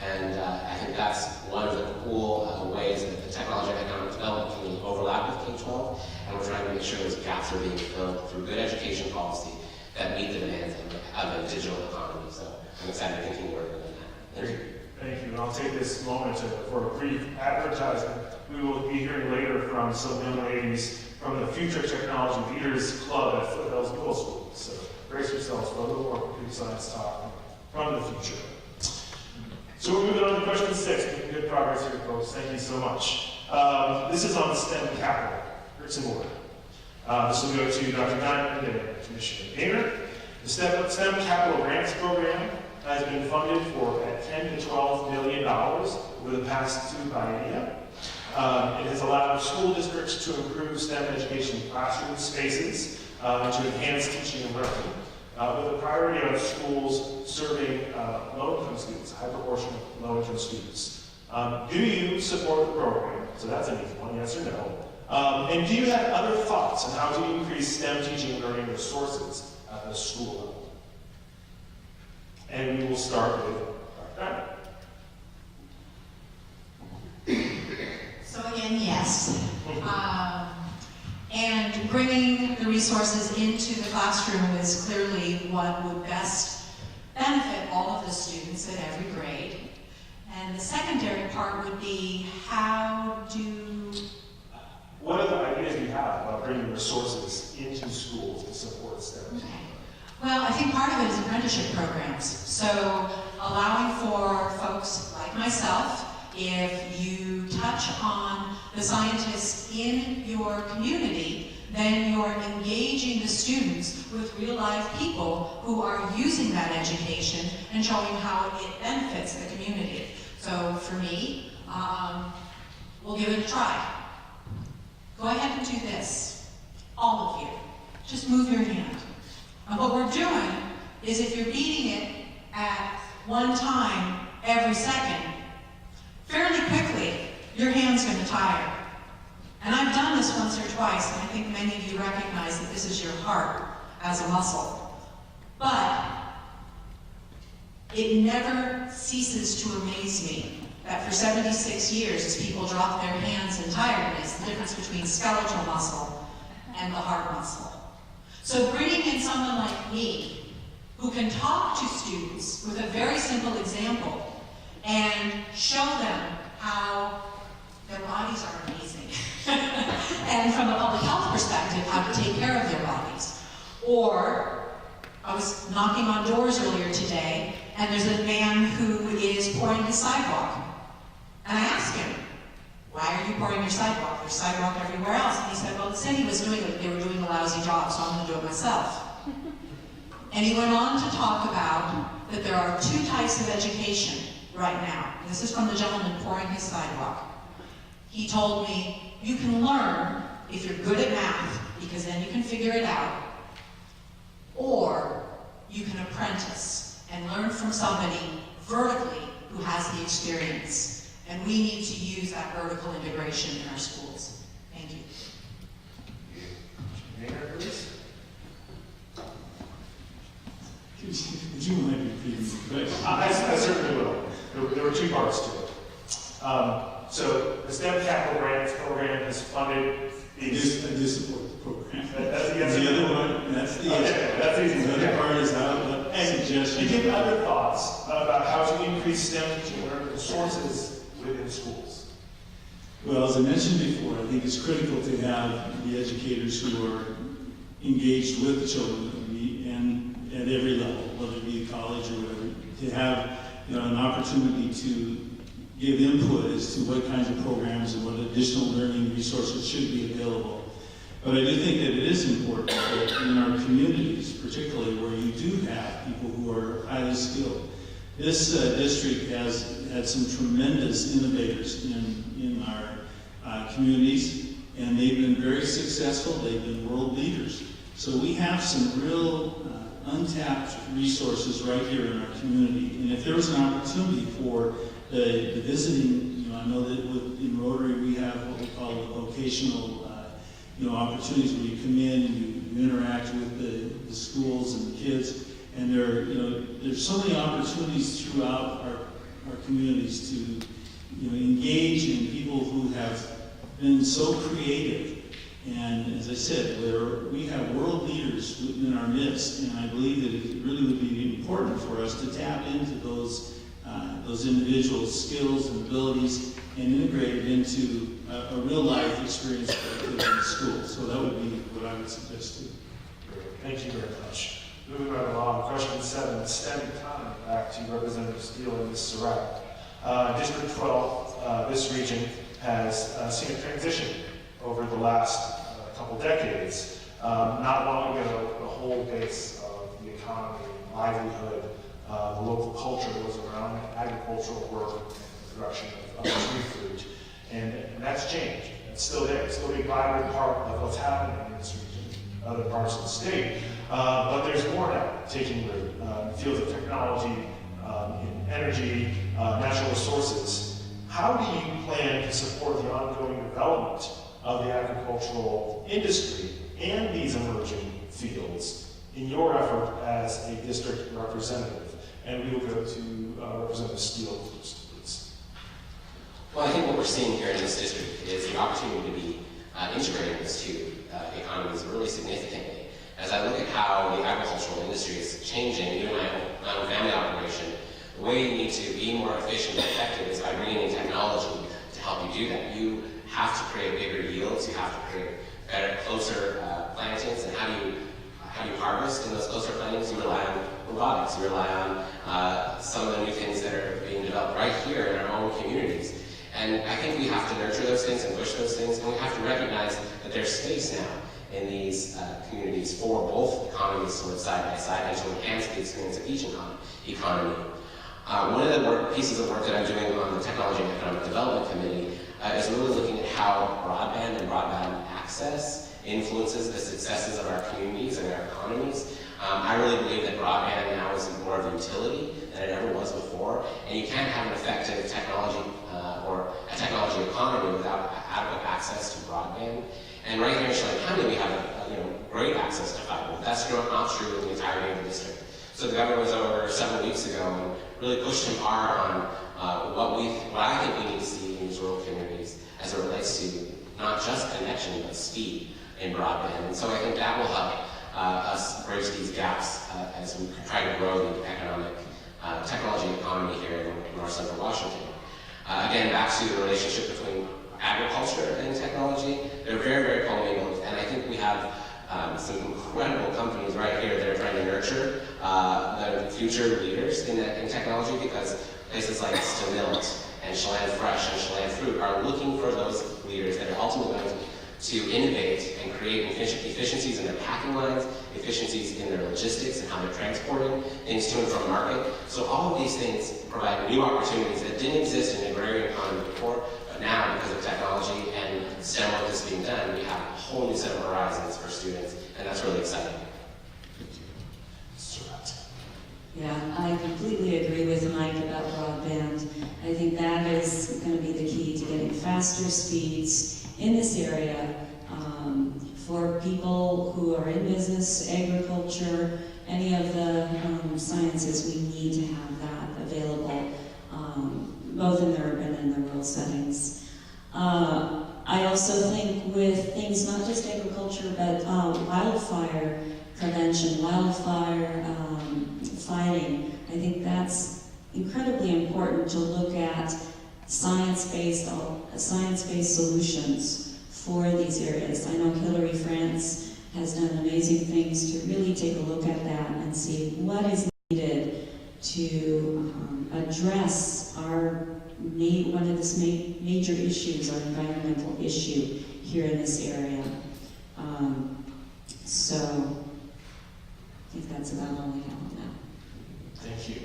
And I think that's one of the cool ways that the technology and economic development can overlap with K-12, and we're trying to make sure those gaps are being filled through good education policy that meet the demands of a digital economy. So I'm excited to continue working on that. Thank you. Thank you. And I'll take this moment for a brief advertisement. We will be hearing later from some young ladies from the Future Technology Leaders Club at Foothills Middle School. So brace yourselves for a little more computer science talk from the future. So we're moving on to question 6. Making good progress here, folks. Thank you so much. This is on STEM capital. Here's some more. This will go to Dr. Diamond and Commissioner Gaynor. The STEM Capital Grants Program has been funded for at $10 to $12 million over the past 2 biennia. It has allowed school districts to improve STEM education classroom spaces to enhance teaching and learning, with a priority on schools serving low-income students, a high proportion of low-income students. Do you support the program? So that's an easy one, yes or no. And do you have other thoughts on how to increase STEM teaching and learning resources at the school level? And we will start with Dr. So again, yes. And bringing the resources into the classroom is clearly what would best benefit all of the students at every grade. And the secondary part would be what are the ideas you have about bringing resources into schools to support STEM? Okay. Well, I think part of it is apprenticeship programs. So allowing for folks like myself, if you touch on the scientists in your community, then you're engaging the students with real life people who are using that education and showing how it benefits the community. So for me, we'll give it a try. Go ahead and do this, all of you. Just move your hand. And what we're doing is if you're beating it at one time every second, fairly quickly, your hand's going to tire. twice, and I think many of you recognize that this is your heart as a muscle. But it never ceases to amaze me that for 76 years, as people drop their hands in tiredness, the difference between skeletal muscle and the heart muscle. So bringing in someone like me, who can talk to students with a very simple example and show them how their bodies are amazing, and from a public health perspective, how to take care of their bodies. Or, I was knocking on doors earlier today, and there's a man who is pouring his sidewalk. And I asked him, why are you pouring your sidewalk? There's sidewalk everywhere else. And he said, well, the city was doing it, they were doing a lousy job, so I'm going to do it myself. And he went on to talk about that there are two types of education right now. This is from the gentleman pouring his sidewalk. He told me, you can learn if you're good at math, because then you can figure it out, or you can apprentice and learn from somebody vertically who has the experience. And we need to use that vertical integration in our schools. Thank you. Mayor, please. Would you mind repeating the question? I certainly will. There were two parts to it. So the STEM Capital Grants Program has funded I do support the program. That's the answer. The other one, that's the answer. Okay, that's easy. The other part is how the suggestion. Do you have other thoughts about how to increase STEM teaching learning resources within schools? Well, as I mentioned before, I think it's critical to have the educators who are engaged with the children and at every level, whether it be college or whatever, to have an opportunity to give input as to what kinds of programs and what additional learning resources should be available. But I do think that it is important that in our communities, particularly where you do have people who are highly skilled, this district has had some tremendous innovators in our communities, and they've been very successful. They've been world leaders. So we have some real untapped resources right here in our community. And if there was an opportunity for the visiting, I know that in Rotary we have what we call vocational opportunities where you come in and you interact with the schools and the kids. And there's so many opportunities throughout our communities to engage in people who have been so creative. And as I said, we have world leaders in our midst, and I believe that it really would be important for us to tap into those individuals' skills and abilities and integrate it into a real life experience in the school. So that would be what I would suggest too. Thank you very much. Moving right along, question 7, STEM economy. Back to Representative Steele and Ms. Surratt. District 12, this region has seen a transition over the last couple decades. Not long ago, the whole base of the economy, livelihood, the local culture was around agricultural work and the production of tree fruit. And that's changed. It's still there. It's still a vibrant part of what's happening in this region, other parts of the state. But there's more now taking root in the fields of technology, in energy, natural resources. How do you plan to support the ongoing development of the agricultural industry and these emerging fields in your effort as a district representative? And we will go to Representative Steele first, please. Well, I think what we're seeing here in this district is the opportunity to be integrating these two economies really significantly. As I look at how the agricultural industry is changing, even my own family operation, the way you need to be more efficient and effective is by bringing in technology to help you do that. You have to create bigger yields, you have to create better, closer plantings, and how do you harvest in those closer plantings? You rely on robotics, you rely on some of the new things that are being developed right here in our own communities. And I think we have to nurture those things and push those things, and we have to recognize that there's space now in these communities for both economies to live side by side and to enhance the experience of each economy. One of the pieces of work that I'm doing on the Technology and Economic Development Committee is really looking at how broadband and broadband access influences the successes of our communities and our economies. I really believe that broadband now is more of a utility than it ever was before, and you can't have an effective technology for a technology economy without adequate access to broadband. And right here in Chelan County, we have great access to fiber. That's not true in the entirety of the district. So the governor was over several weeks ago and really pushed him hard on what I think we need to see in these rural communities as it relates to not just connection, but speed in broadband. And so I think that will help us bridge these gaps as we try to grow the economic technology economy here in North Central Washington. Again, back to the relationship between agriculture and technology, they're very, very commingled, and I think we have some incredible companies right here that are trying to nurture the future leaders in technology, because places like Stamilt and Chelan Fresh and Chelan Fruit are looking for those leaders that are ultimately going to innovate and create efficiencies in their packing lines, efficiencies in their logistics and how they're transporting things to and from market. So all of these things provide new opportunities that didn't exist in the agrarian economy before, but now because of technology and STEM work that's being done, we have a whole new set of horizons for students, and that's really exciting. Yeah, I completely agree with Mike about broadband. I think that is going to be the key to getting faster speeds in this area for people who are in business, agriculture, any of the sciences. We need to have that available, both in the urban and the rural settings. I also think with things not just agriculture, but wildfire prevention, wildfire fighting, I think that's incredibly important to look at science-based solutions for these areas. I know Hillary France has done amazing things to really take a look at that and see what is needed to address one of the major issues, our environmental issue here in this area. So I think that's about all we have on that. Thank you.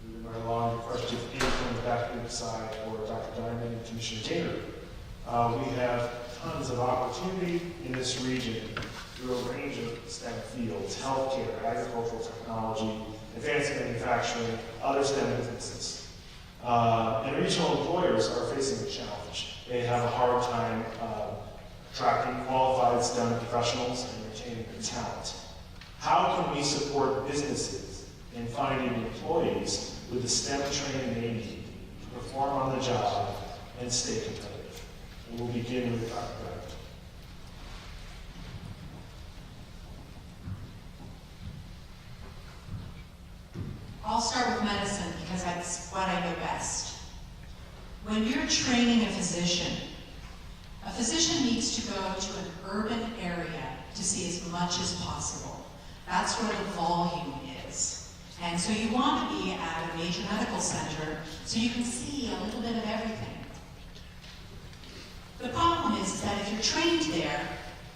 Moving right along, question 8 from the back of the side for Dr. Diamond and Commissioner Gaynor. We have tons of opportunity in this region through a range of STEM fields: healthcare, agricultural technology, advanced manufacturing, other STEM businesses. And regional employers are facing a challenge. They have a hard time attracting qualified STEM professionals and retaining their talent. How can we support businesses in finding employees with the STEM training they need to perform on the job and stay competitive? And we'll begin with Dr. Diamond. I'll start with medicine because that's what I know best. When you're training a physician needs to go to an urban area to see as much as possible. That's where the volume is. And so you want to be at a major medical center so you can see a little bit of everything. The problem is that if you're trained there,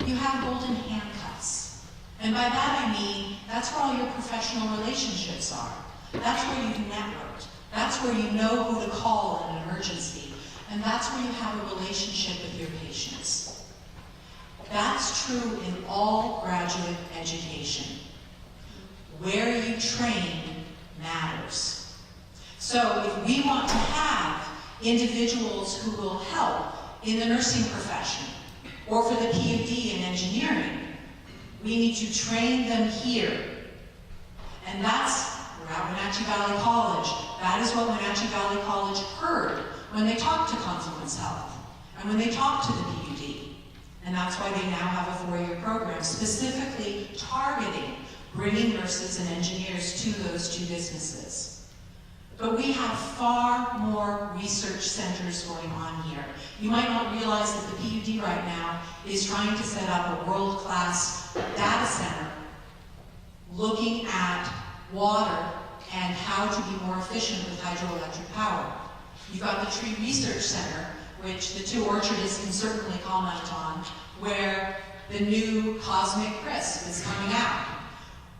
you have golden handcuffs. And by that I mean, that's where all your professional relationships are. That's where you've networked. That's where you know who to call in an emergency. And that's where you have a relationship with your patients. That's true in all graduate education. Where you train matters. So if we want to have individuals who will help in the nursing profession or for the PhD in engineering, we need to train them here. And that's, we're at Wenatchee Valley College. That is what Wenatchee Valley College heard when they talked to Confluence Health and when they talked to the PUD. And that's why they now have a 4-year program specifically targeting bringing nurses and engineers to those two businesses. But we have far more research centers going on here. You might not realize that the PUD right now is trying to set up a world-class data center looking at water and how to be more efficient with hydroelectric power. You've got the Tree Research Center, which the two orchardists can certainly comment on, where the new Cosmic Crisp is coming out.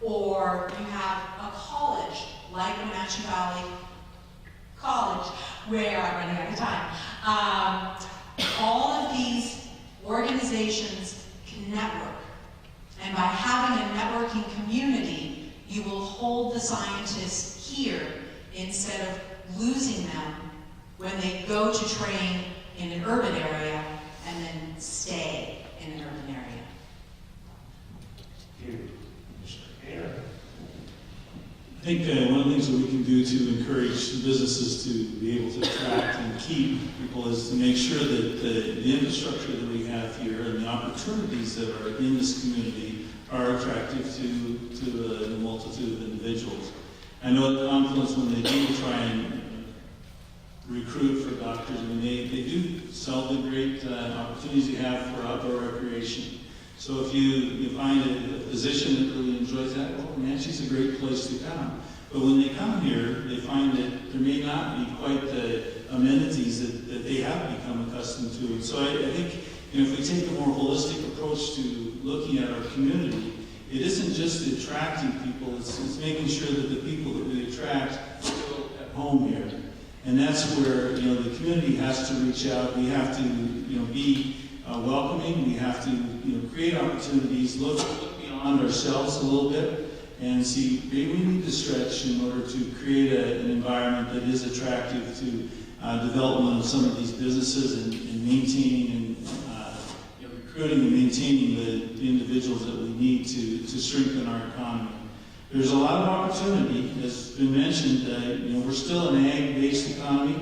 Or you have a college like Wenatchee Valley College, where I'm running out of time. All of these organizations can network. And by having a networking community, you will hold the scientists here instead of losing them when they go to train in an urban area and then stay in an urban area. Thank you. Commissioner I think one of the things that we can do to encourage businesses to be able to attract and keep people is to make sure that the infrastructure that we have here and the opportunities that are in this community are attractive to a multitude of individuals. I know at Confluence, when they do try and recruit for doctors, I mean, they do sell the great opportunities you have for outdoor recreation. So if you find a physician that really enjoys that, well, Nancy's a great place to come. But when they come here, they find that there may not be quite the amenities that they have become accustomed to. And so I think, if we take a more holistic approach to looking at our community, it isn't just attracting people, it's making sure that the people that we attract feel at home here. And that's where, the community has to reach out. We have to, be welcoming. We have to, create opportunities, look beyond ourselves a little bit, and see maybe we need to stretch in order to create an environment that is attractive to development of some of these businesses and maintaining and recruiting and maintaining the individuals that we need to strengthen our economy. There's a lot of opportunity, as has been mentioned. We're still an ag-based economy,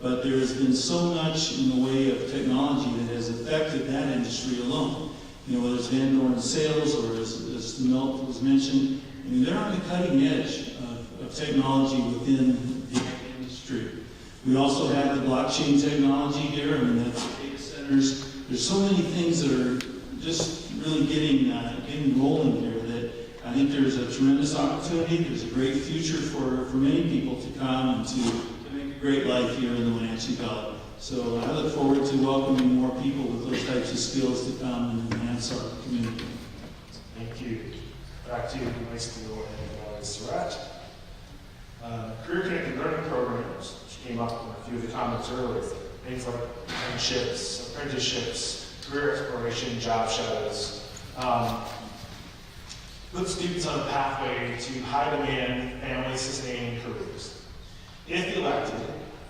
but there has been so much in the way of technology that has affected that industry alone. Whether it's Van Dorn sales or as Melt was mentioned, they're on the cutting edge of technology within the industry. We also have the blockchain technology here. That's data centers. There's so many things that are just really getting rolling here that I think there's a tremendous opportunity. There's a great future for many people to come and to make a great life here in the Wenatchee Valley. So I look forward to welcoming more people with those types of skills to come and enhance our community. Thank you. Back to you, high school and Valerie Surratt. Career-connected learning programs, which came up in a few of the comments earlier. Things like internships, apprenticeships, career exploration, job shadows. Put students on a pathway to high-demand, family-sustaining careers. If elected,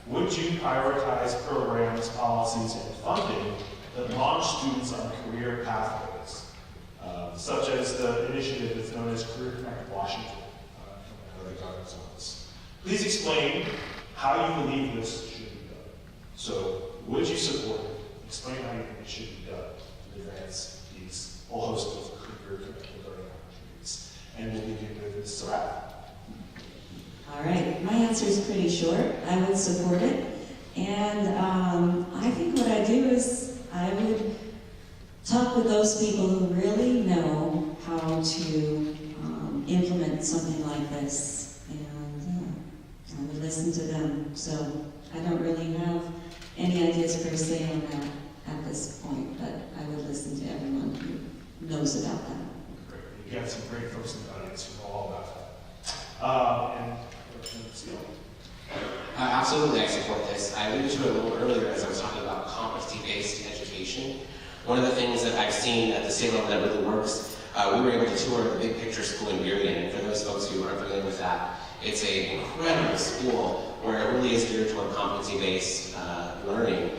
would you prioritize programs, policies, and funding that launch students on career pathways, such as the initiative that's known as Career Connect Washington, coming out of the governor's office? Please explain how you believe this should be done. So, would you support it? Explain how you think it should be done to advance these whole host of career-connected learning opportunities. And we'll begin with Ms. Surratt. All right, my answer is pretty short. I would support it. And I think what I do is I would talk with those people who really know how to implement something like this. And I would listen to them. So I don't really have any ideas per se on that at this point, but I would listen to everyone who knows about that. Great. You got some great folks in the audience who know all about that. And Absolutely, I support this. I alluded to it a little earlier as I was talking about competency-based education. One of the things that I've seen at the state level that really works, we were able to tour the Big Picture School in Burien, and for those folks who aren't familiar with that, it's an incredible school where it really is geared toward competency-based learning,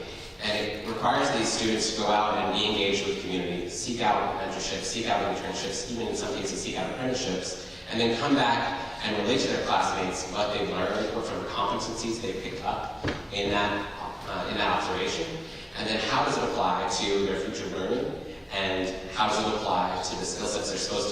and it requires these students to go out and be engaged with community, seek out mentorships, seek out internships, even in some cases seek out apprenticeships, and then come back and relate to their classmates what they've learned, what sort of competencies they picked up in that observation, and then how does it apply to their future learning, and how does it apply to the skill sets they're supposed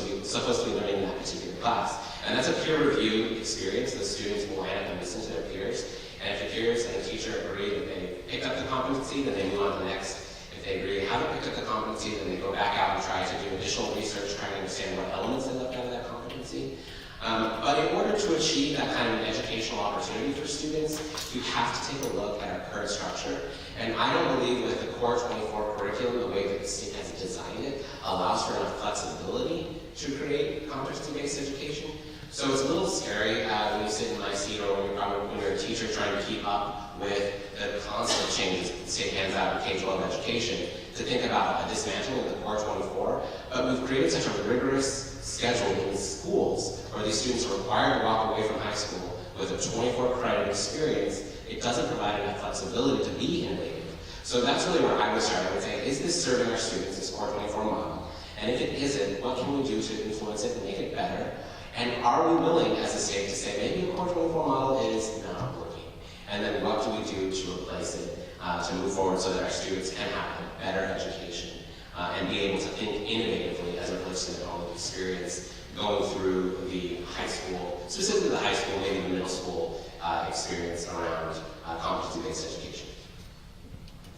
to be learning in that particular class. And that's a peer review experience. The students will line up and listen to their peers, and if the peers and the teacher agree that they picked up the competency, then they move on to the next. If they agree they haven't picked up the competency, then they go back out and try to do additional research, trying to understand what elements they left out of that competency. But in order to achieve that kind of an educational opportunity for students, you have to take a look at our current structure. And I don't believe that the Core 24 curriculum, the way that the state has designed it, allows for enough flexibility to create competency-based education. So it's a little scary when you sit in my seat or when you're a teacher trying to keep up with the constant changes that the state hands out in K-12 education to think about a dismantling of the Core 24. But we've created such a rigorous schedule in schools where these students are required to walk away from high school with a 24 credit experience it doesn't provide enough flexibility to be innovative. So that's really where I would start. I would say, is this serving our students, this Core 24 model? And if it isn't, what can we do to influence it and make it better? And are we willing as a state to say, maybe a Core 24 model is not working? And then what do we do to replace it, to move forward so that our students can have a better education and be able to think innovatively as it relates to their own experience going through the high school, specifically the high school, maybe the middle school experience around competency-based education.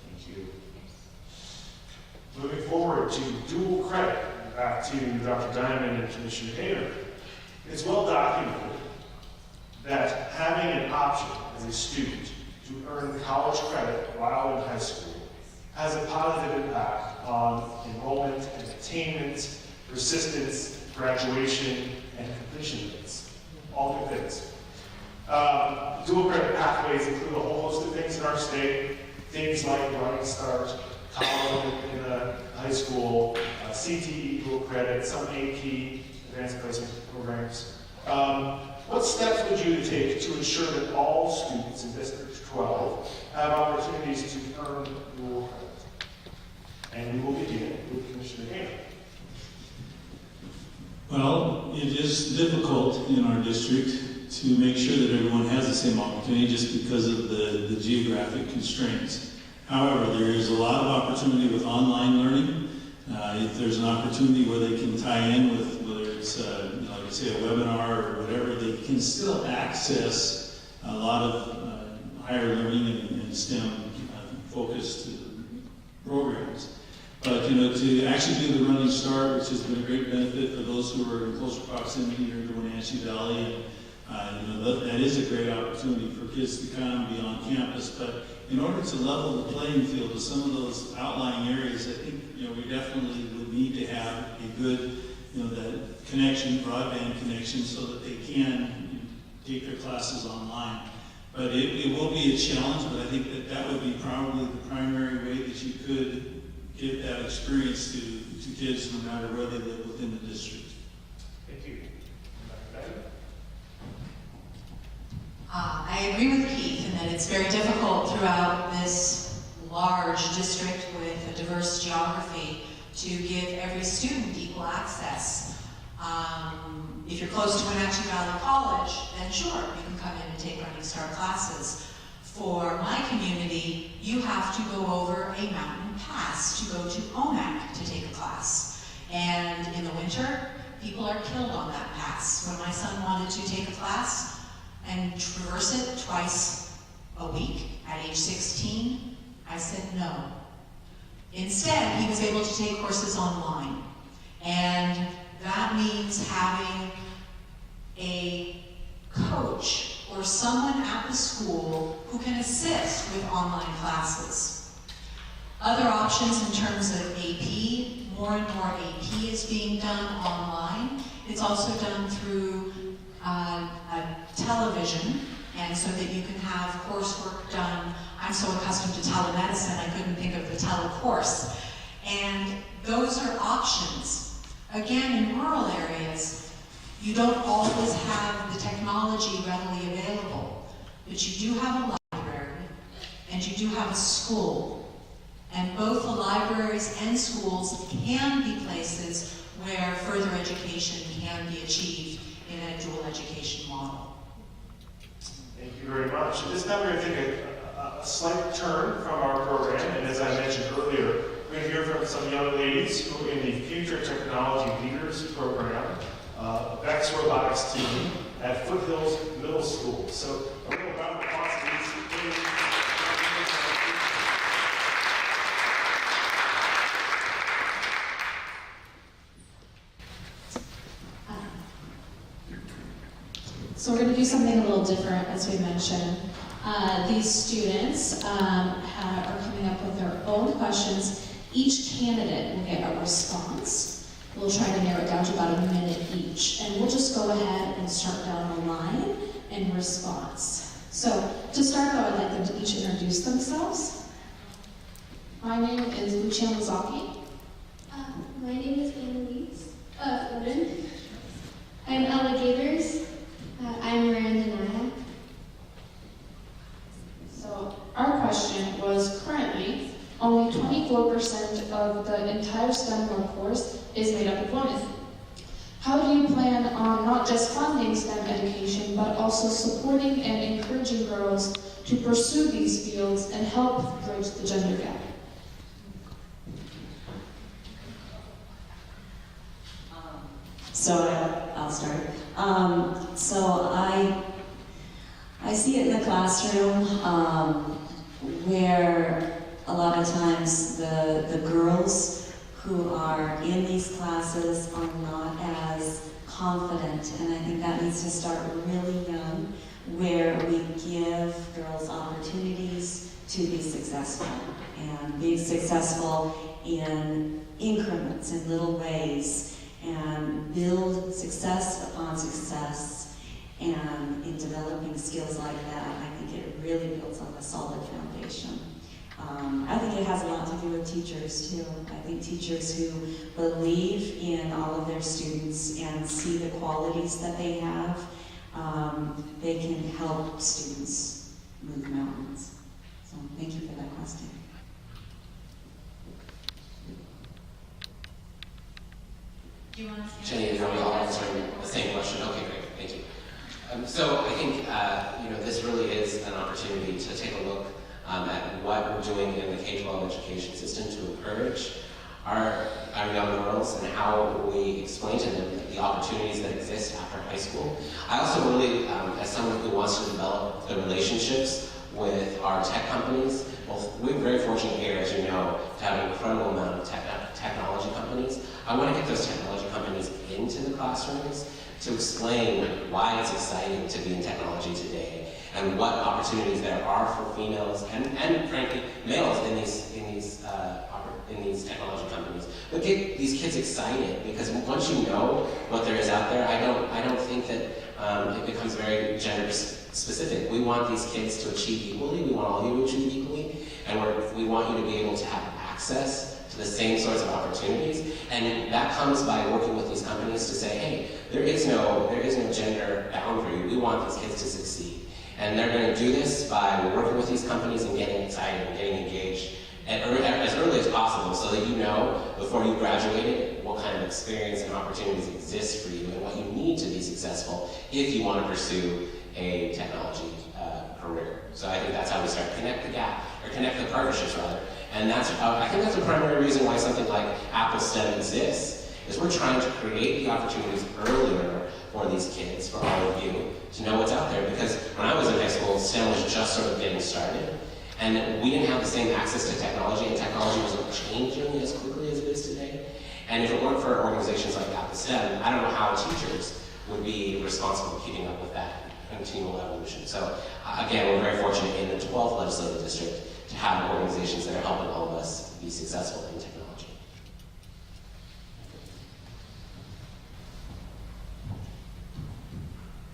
Thank you. Moving forward to dual credit, back to Dr. Diamond and Commissioner Hayter. It's well documented that having an option as a student to earn college credit while in high school has a positive impact on enrollment and attainment, persistence, graduation, and completion rates. All good things. Dual credit pathways include a whole host of things in our state, things like Running Start, college in high school, CTE dual credit, some AP, advanced placement programs. What steps would you take to ensure that all students in District 12 have opportunities to earn dual credit? And we will begin with Commissioner Hayter. Well, it is difficult in our district to make sure that everyone has the same opportunity just because of the geographic constraints. However, there is a lot of opportunity with online learning. If there's an opportunity where they can tie in with, whether it's like say a webinar or whatever, they can still access a lot of higher learning and STEM focused programs. But to actually do the Running Start, which has been a great benefit for those who are in closer proximity here to Wenatchee Valley, and that is a great opportunity for kids to come be on campus. But in order to level the playing field with some of those outlying areas, I think we definitely would need to have a good that connection, broadband connection, so that they can take their classes online. But it will be a challenge, but I think that would be probably the primary way that you could give that experience to kids no matter where they live within the district. Thank you. I agree with Keith in that it's very difficult throughout this large district with a diverse geography to give every student equal access. If you're close to Wenatchee Valley College, then sure, you can come in and take Running Start classes. For my community, you have to go over a mountain pass to go to OMAC to take a class. And in the winter, people are killed on that pass. When my son wanted to take a class and traverse it twice a week at age 16, I said no. Instead, he was able to take courses online. And that means having a coach or someone at the school who can assist with online classes. Other options in terms of AP, more and more AP is being done online. It's also done through television, and so that you can have coursework done. I'm so accustomed to telemedicine, I couldn't think of the telecourse. And those are options. Again, in rural areas, you don't always have the technology readily available, but you do have a library, and you do have a school. And both the libraries and schools can be places where further education can be achieved in a dual education model. Thank you very much. At this time, we're going to take a slight turn from our program, and as I mentioned earlier, we're going to hear from some young ladies who are in the Future Technology Leaders Program, Beck's Robotics team at Foothills Middle School. So a little round of applause to these ladies. So we're going to do something a little different, as we mentioned. These students are coming up with their own questions. Each candidate will get a response. We'll try to narrow it down to about a minute each. And we'll just go ahead and start down the line in response. So to start, though, I'd like them to each introduce themselves. My name is Lucian Lazaki. My name is Annalise Foden. I'm Ella Gavers. I'm Miranda Naya. STEM workforce is made up of women. How do you plan on not just funding STEM education, but also supporting and encouraging girls to pursue these fields and help bridge the gender gap? So I'll start. So I see it in the classroom where a lot of times the girls who are in these classes are not as confident, and I think that needs to start really young, where we give girls opportunities to be successful, and be successful in increments, in little ways, and build success upon success. And in developing skills like that, I think it really builds on a solid foundation. I think it has a lot to do with teachers too. I think teachers who believe in all of their students and see the qualities that they have, they can help students move mountains. So thank you for that question. Do you want to Jenny, are we all answering the same question? Okay, great, thank you. So I think this really is an opportunity to take a look at what we're doing in the K-12 education system to encourage our young girls and how we explain to them the opportunities that exist after high school. I also really, as someone who wants to develop the relationships with our tech companies, we're very fortunate here, as you know, to have an incredible amount of technology companies. I want to get those technology companies into the classrooms to explain why it's exciting to be in technology today and what opportunities there are for females and frankly males in these technology companies. But get these kids excited, because once you know what there is out there, I don't think that it becomes very gender specific. We want these kids to achieve equally. We want all of you to achieve equally, and we want you to be able to have access to the same sorts of opportunities, and that comes by working with these companies to say, hey, there is no gender boundary. We want these kids to succeed. And they're going to do this by working with these companies and getting excited and getting engaged as early as possible, so that you know before you graduated what kind of experience and opportunities exist for you and what you need to be successful if you want to pursue a technology career. So I think that's how we start to connect the gap, or connect the partnerships rather. And I think that's the primary reason why something like Apple STEM exists, is we're trying to create the opportunities earlier for these kids, for all of you, to know what's out there. Because when I was in high school, STEM was just sort of getting started, and we didn't have the same access to technology, and technology wasn't changing as quickly as it is today. And if it weren't for organizations like Apple STEM, I don't know how teachers would be responsible for keeping up with that continual evolution. So again, we're very fortunate in the 12th legislative district to have organizations that are helping all of us be successful in technology.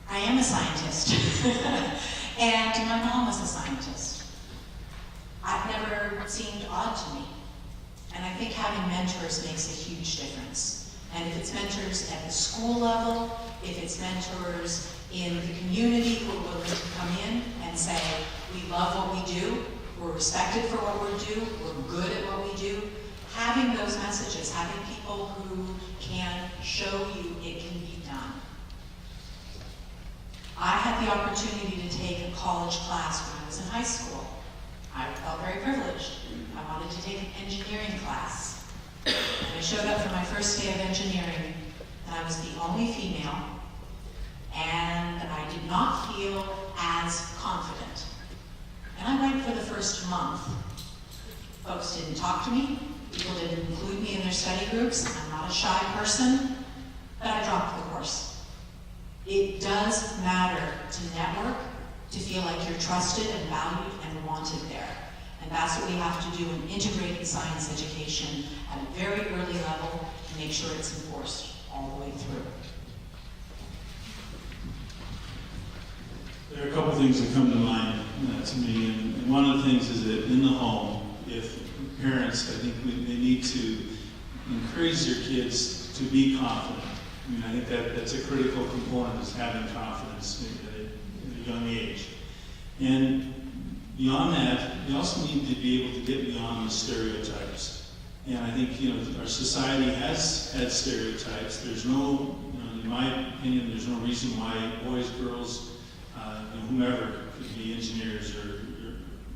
I am a scientist, and my mom was a scientist. It never seemed odd to me, and I think having mentors makes a huge difference. And if it's mentors at the school level, if it's mentors in the community who are willing to come in and say, we love what we do, we're respected for what we do, we're good at what we do, having those messages, having people who can show you it can be done. I had the opportunity to take a college class when I was in high school. I felt very privileged. I wanted to take an engineering class. And I showed up for my first day of engineering, and I was the only female, and I did not feel as confident. And I went for the first month. Folks didn't talk to me. People didn't include me in their study groups. I'm not a shy person, but I dropped the course. It does matter to network, to feel like you're trusted and valued and wanted there. And that's what we have to do in integrated science education at a very early level to make sure it's enforced all the way through. There are a couple things that come to mind to me, and one of the things is that in the home, if parents, I think they need to encourage their kids to be confident. I mean, I think that's a critical component, is having confidence at a young age. And beyond that, you also need to be able to get beyond the stereotypes And I think, you know, our society has had stereotypes. There's no, you know, in my opinion, there's no reason why boys, girls, you know, whomever could be engineers or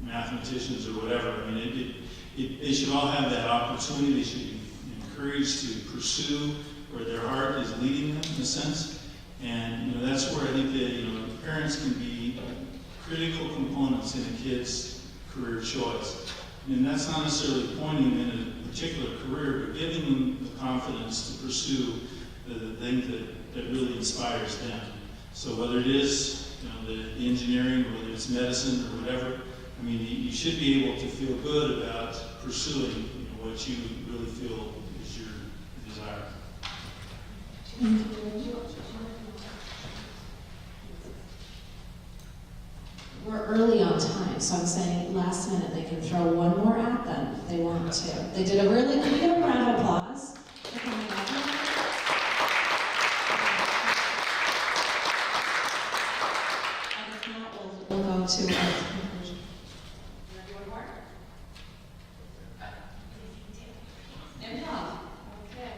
mathematicians or whatever. I mean, they should all have that opportunity. They should be encouraged to pursue where their heart is leading them, in a sense. And, you know, that's where I think that, you know, parents can be critical components in a kid's career choice. And that's not necessarily pointing in a particular career, but giving them the confidence to pursue the thing that really inspires them. So whether it is, you know, the engineering, or whether it's medicine or whatever, I mean, you should be able to feel good about pursuing, you know, what you really feel is your desire. We're early on time, so I'm saying last minute they can throw one more at them if they want to. They did a really, can we give a round of applause for coming up? And if not, we'll go to our conclusion. You want to do one more? No. Okay.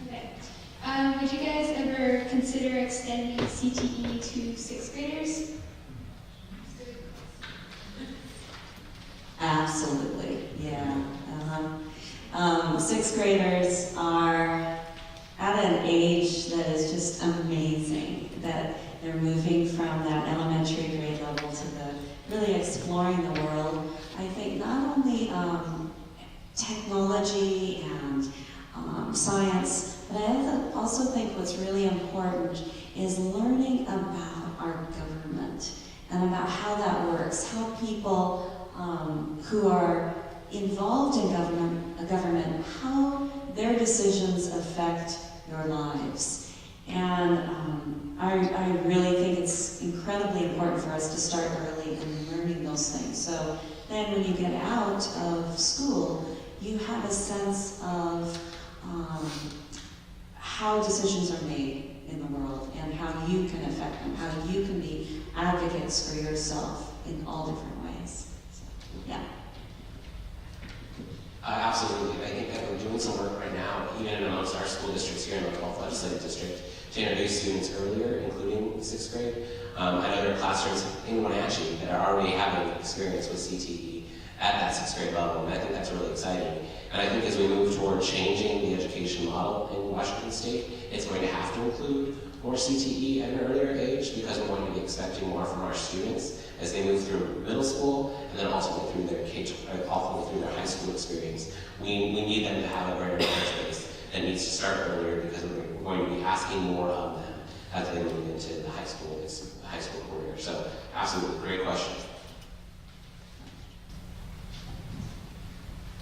Okay. Would you guys ever consider extending CTE to 6th graders? Absolutely, yeah. Sixth graders are at an age that is just amazing, that they're moving from that elementary grade level to the really exploring the world. I think not only technology and science, but I also think what's really important is learning about our government and about how that works, how people who are involved in government, how their decisions affect your lives. And I really think it's incredibly important for us to start early in learning those things. So then when you get out of school, you have a sense of how decisions are made in the world and how you can affect them, how you can be advocates for yourself in all different ways. So, yeah. Absolutely. I think that we're doing some work right now, even amongst our school districts here in the 12th Legislative District, to introduce students earlier, including 6th grade. I know there are classrooms in Wenatchee that are already having experience with CTE at that 6th grade level, and I think that's really exciting. And I think as we move toward changing the education model in Washington State, it's going to have to include more CTE at an earlier age, because we're going to be expecting more from our students as they move through middle school and then ultimately through their ultimately through their high school experience. We need them to have a greater knowledge base that needs to start earlier, because we're going to be asking more of them as they move into the high school career. So absolutely, great question.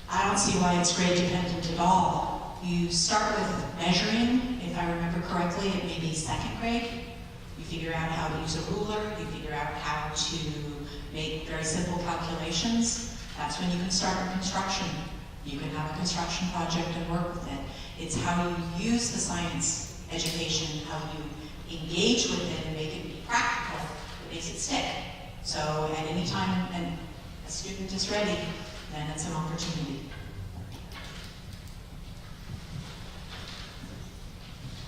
I don't see why it's grade dependent at all. You start with measuring, if I remember correctly, it may be 2nd grade. You figure out how to use a ruler, you figure out how to make very simple calculations. That's when you can start with construction. You can have a construction project and work with it. It's how you use the science education, how you engage with it and make it be practical, that makes it stick. So at any time a student is ready, then it's an opportunity.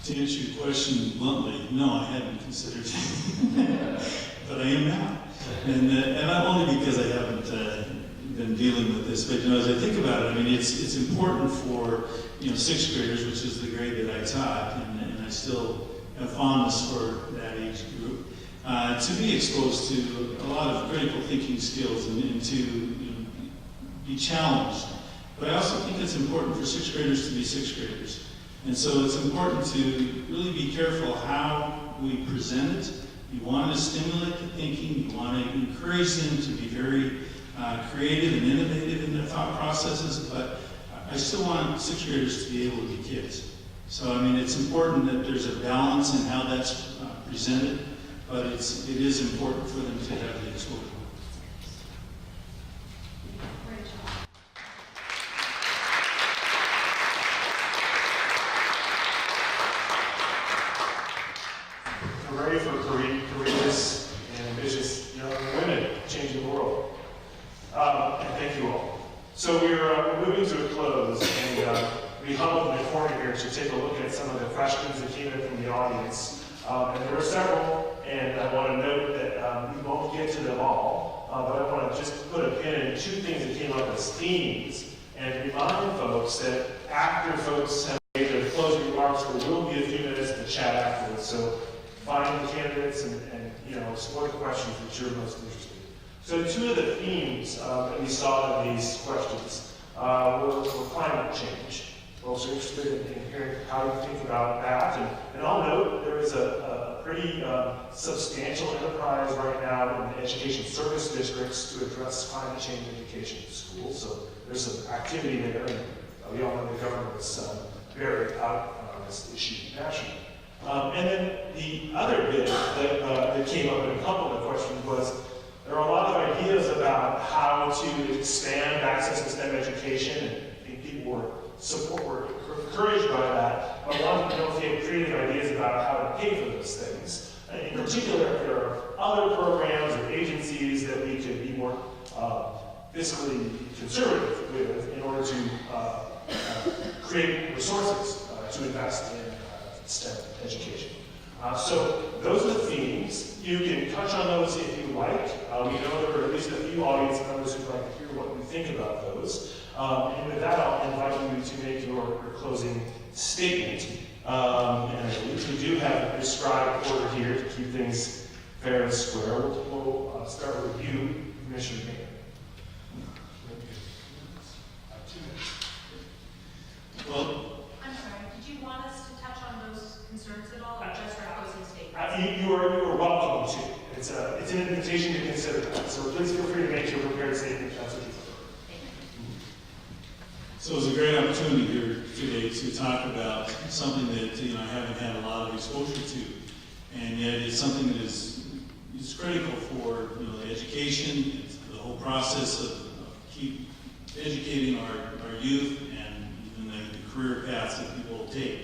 To answer your question bluntly, no, I hadn't considered it, but I am now. And not only because I haven't been dealing with this, but you know, as I think about it, I mean, it's important for 6th graders, which is the grade that I taught, and I still have fondness for that age group, to be exposed to a lot of critical thinking skills and to be challenged. But I also think it's important for 6th graders to be 6th graders. And so it's important to really be careful how we present it. You want to stimulate the thinking, you want to encourage them to be very creative and innovative in their thought processes, but I still want 6th graders to be able to be kids. So I mean, it's important that there's a balance in how that's presented, but it is important for them to have the exposure. We're ready for courageous and ambitious young women changing the world. And thank you all. So we're moving to a close, and we huddled in the corner here to take a look at some of the questions that came in from the audience. And there were several, and I want to note that we won't get to them all, but I want to just put a pin in two things that came up as themes, and remind folks that after folks have made their closing remarks, there will be a few minutes to chat afterwards. So find the candidates and explore the questions that you're most interested in. So two of the themes that we saw in these questions were climate change. We're also interested in hearing how you think about that. And I'll note there is a pretty substantial enterprise right now in the education service districts to address climate change education in schools. So there's some activity there, and we all know the government is very out on this issue nationally. And then the other bit that came up in a couple of the questions was there are a lot of ideas about how to expand access to STEM education, and I think people were encouraged by that, but wanted to know if you have creative ideas about how to pay for those things. In particular, if there are other programs or agencies that we could be more fiscally conservative with in order to create resources to invest in STEM education. So those are the themes. You can touch on those if you like. We know there are at least a few audience members who'd like to hear what we think about those. And with that, I'll invite you to make your closing statement. And we do have a prescribed order here to keep things fair and square. We'll start with you, Commissioner Mayor. 2 minutes. Well, I'm sorry, did you want us to touch on those concerns at all, or just our closing statement? You are welcome to. It's an invitation to consider that. So please feel free to make your prepared statement if that's what you prefer. So it's a great opportunity here today to talk about something that I haven't had a lot of exposure to, and yet it's something that is critical for the education, the whole process of keep educating our youth and even the career paths that people will take.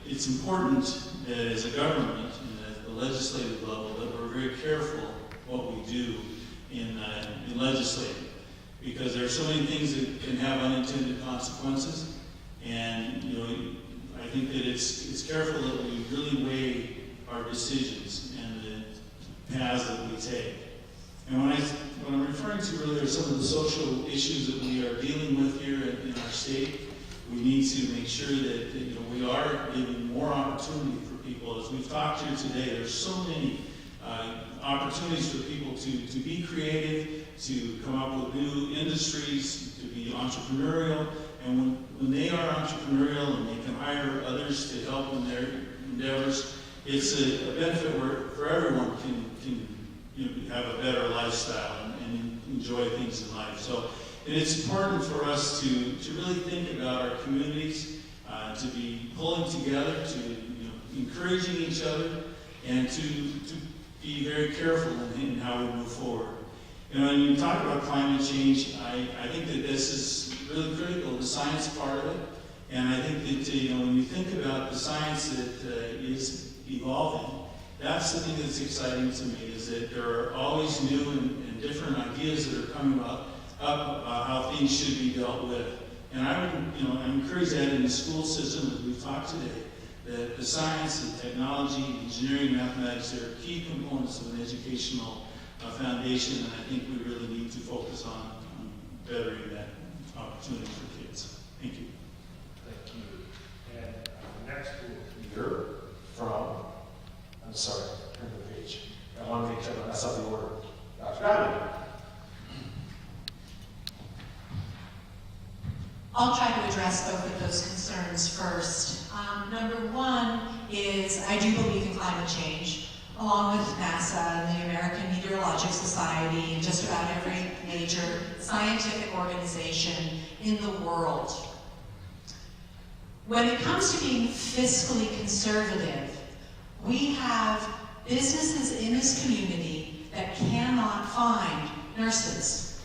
It's important that as a government and at the legislative level that we're very careful what we do in legislating, because there are so many things that can have unintended consequences, and I think that it's careful that we really weigh our decisions and the paths that we take. And when I'm referring to really some of the social issues that we are dealing with here in our state, we need to make sure that we are giving more opportunity for people. As we've talked here today, there's so many opportunities for people to be creative, to come up with new industries, to be entrepreneurial. And when they are entrepreneurial and they can hire others to help in their endeavors, it's a benefit for everyone can have a better lifestyle and enjoy things in life. So it's important for us to really think about our communities, to be pulling together, to encouraging each other, and to be very careful in how we move forward. When you talk about climate change, I think that this is really critical, the science part of it. And I think that when you think about the science that is evolving, that's the thing that's exciting to me, is that there are always new and different ideas that are coming up about how things should be dealt with. And I would, I encourage that in the school system, as we've talked today, that the science and technology, engineering, mathematics, they're key components of an educational foundation, and I think we really need to focus on bettering that opportunity for kids. Thank you. Thank you. And next we'll hear from, I'm sorry, turn the page. I want to make sure I don't mess up the order. Dr. Valerie. I'll try to address both of those concerns first. Number one is I do believe in climate change, along with NASA and the American Meteorological Society and just about every major scientific organization in the world. When it comes to being fiscally conservative, we have businesses in this community that cannot find nurses,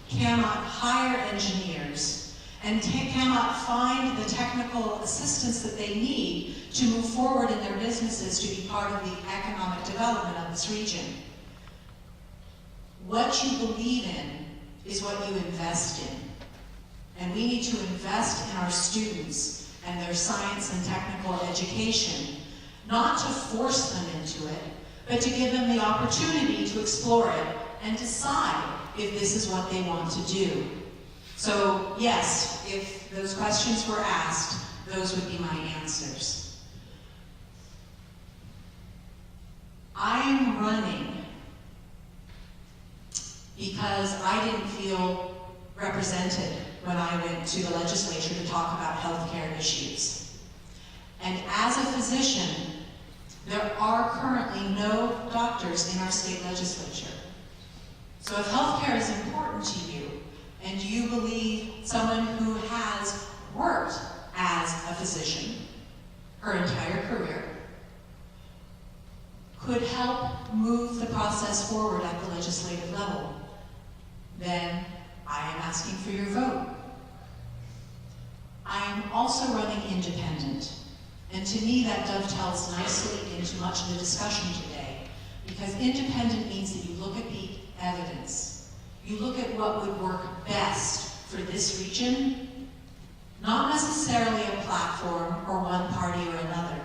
cannot hire engineers, and cannot find the technical assistance that they need to move forward in their businesses to be part of the economic development of this region. What you believe in is what you invest in. And we need to invest in our students and their science and technical education, not to force them into it, but to give them the opportunity to explore it and decide if this is what they want to do. So yes, if those questions were asked, those would be my answers. I am running because I didn't feel represented when I went to the legislature to talk about healthcare issues. And as a physician, there are currently no doctors in our state legislature. So if healthcare is important to you, and you believe someone who has worked as a physician her entire career could help move the process forward at the legislative level, then I am asking for your vote. I am also running independent, and to me that dovetails nicely into much of the discussion today, because independent means that you look at the evidence. You look at what would work best for this region, not necessarily a platform or one party or another,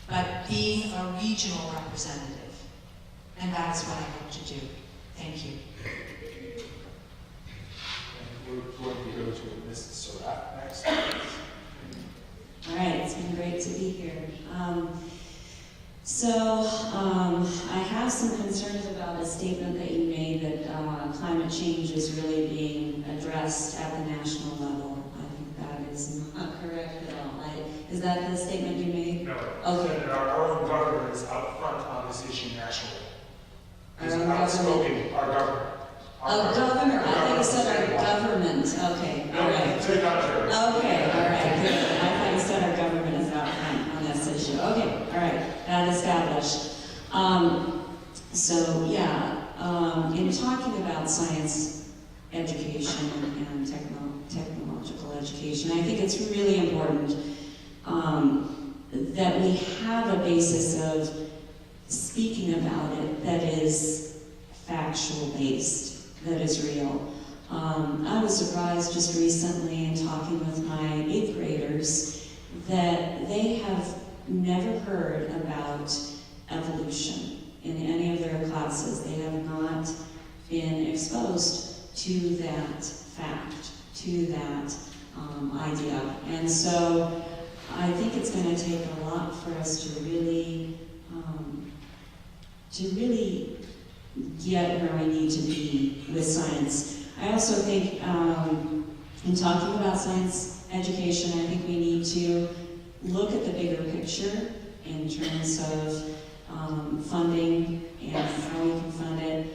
but being a regional representative. And that is what I hope to do. Thank you. We're going to go to Ms. Surratt next. All right, it's been great to be here. I have some concerns about a statement that you made that climate change is really being addressed at the national level. I think that is not correct at all. Is that the statement you made? No. Okay. Our own government is out front on this issue nationally. Our own government? Our government. Oh, governor. I thought you said our government. Okay, all right. To the contrary. Okay, all right, good. I thought you said our government is out front on this issue. Okay, all right, that established. In talking about science education and technological education, I think it's really important that we have a basis of speaking about it that is factual based, that is real. I was surprised just recently in talking with my 8th graders that they have never heard about evolution in any of their classes. They have not been exposed to that fact, to that idea. And so I think it's going to take a lot for us to really get where we need to be with science. I also think in talking about science education, I think we need to look at the bigger picture in terms of funding and how we can fund it.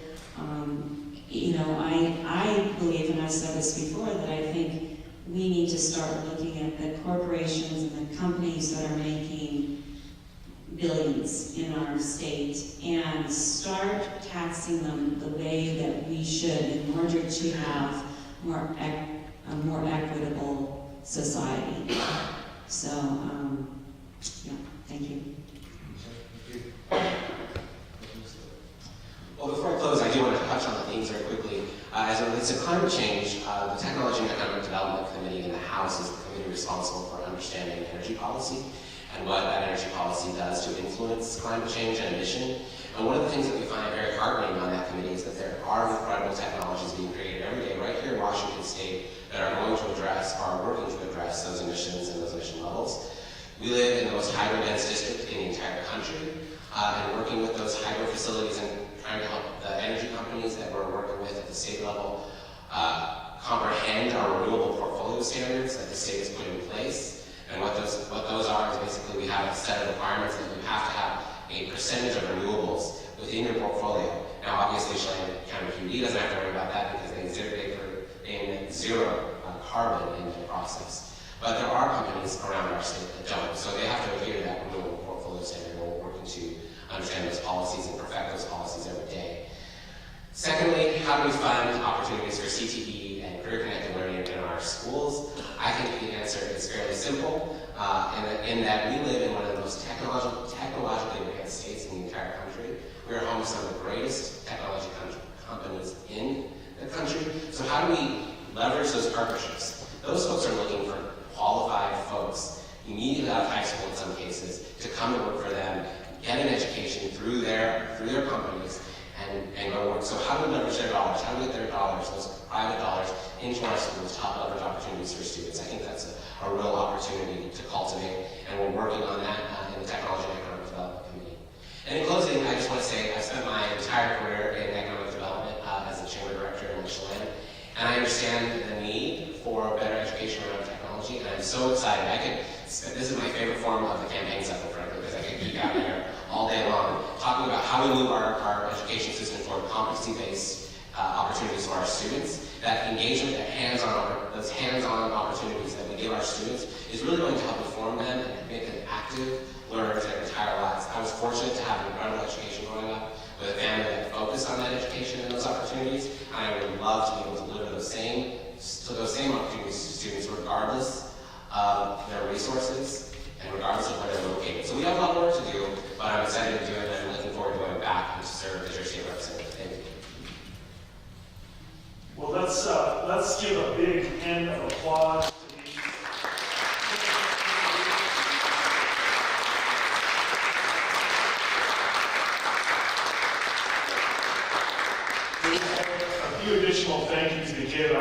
I believe, and I've said this before, that I think we need to start looking at the corporations and the companies that are making billions in our state and start taxing them the way that we should in order to have a more equitable society. So, thank you. Well, before I close, I do want to touch on the themes very quickly. As it relates to climate change, the Technology and Economic Development Committee in the House is the committee responsible for understanding energy policy and what that energy policy does to influence climate change and emission. And one of the things that we find very heartening on that committee is that there are incredible technologies being created every day right here in Washington State that are going to address, are working to address those emissions and those emission levels. We live in the most hydro-dense district in the entire country, and working with those hydro facilities and trying to help the energy companies that we're working with at the state level comprehend our renewable portfolio standards that the state has put in place. And what those are is basically we have a set of requirements that you have to have a percentage of renewables within your portfolio. Now, obviously, Chelan County PD doesn't have to worry about that because they emit zero carbon in the process. But there are companies around our state that don't, so they have to adhere to that renewable portfolio standard. We're working to understand those policies and perfect those policies every day. Secondly, how do we fund opportunities for CTE and career-connected learning in our our schools? I think the answer is fairly simple, in that we live in one of the most technologically advanced states in the entire country. We are home to some of the greatest technology companies in the country. So how do we leverage those partnerships? Those folks are looking for qualified folks, immediately out of high school in some cases, to come to work for them, get an education through their companies, and go to work. So how do we leverage their dollars? How do we get their dollars, those private dollars, into our schools, top leverage opportunities for students? I think that's a real opportunity to cultivate, and we're working on that in the Technology and Economic Development Committee. And in closing, I just want to say I've spent my entire career in economic development as a chamber director in Chelan, and I understand the need for better education around technology, and I'm so excited. This is my favorite form of the campaign cycle, frankly, because I can geek out here all day long, talking about how we move our education system toward competency-based opportunities for our students. That engagement, those hands-on opportunities that we give our students is really going to help inform them and make them active learners their entire lives. I was fortunate to have an incredible education growing up with a family that focused on that education and those opportunities, and I would love to be able to deliver those same opportunities to students regardless of their resources and regardless of where they're located. So we have a lot of work to do, but I'm excited to do it, and I'm looking forward to going back and to serve as your state representative. Thank you. Well, let's give a big hand of applause to these. A few additional thank yous to give. I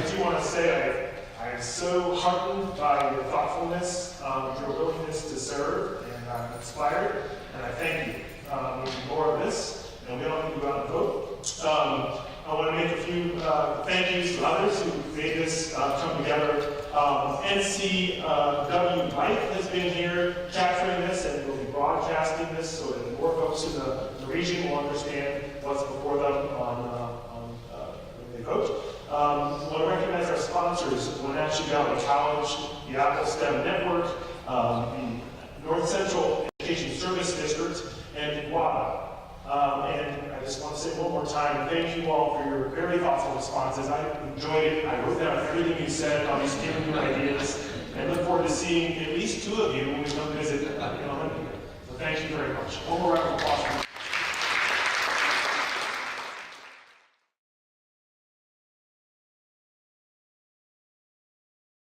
do want to say I am so heartened by your thoughtfulness, your willingness to serve, and I'm inspired, and I thank you. We need more of this, and we all need to go out and vote. I want to make a few thank yous to others who made this come together. NCWLIFE has been here capturing this, and will be broadcasting this so that more folks in the region will understand what's before them when they vote. I want to recognize our sponsors, Wenatchee Valley College, the Apple STEM Network, the North Central Education Service District, and WADA. And I just want to say one more time, thank you all for your very thoughtful responses. I enjoyed it. I wrote down everything you said, all these giving you ideas, and look forward to seeing at least two of you when we come visit. So thank you very much. One more round of applause.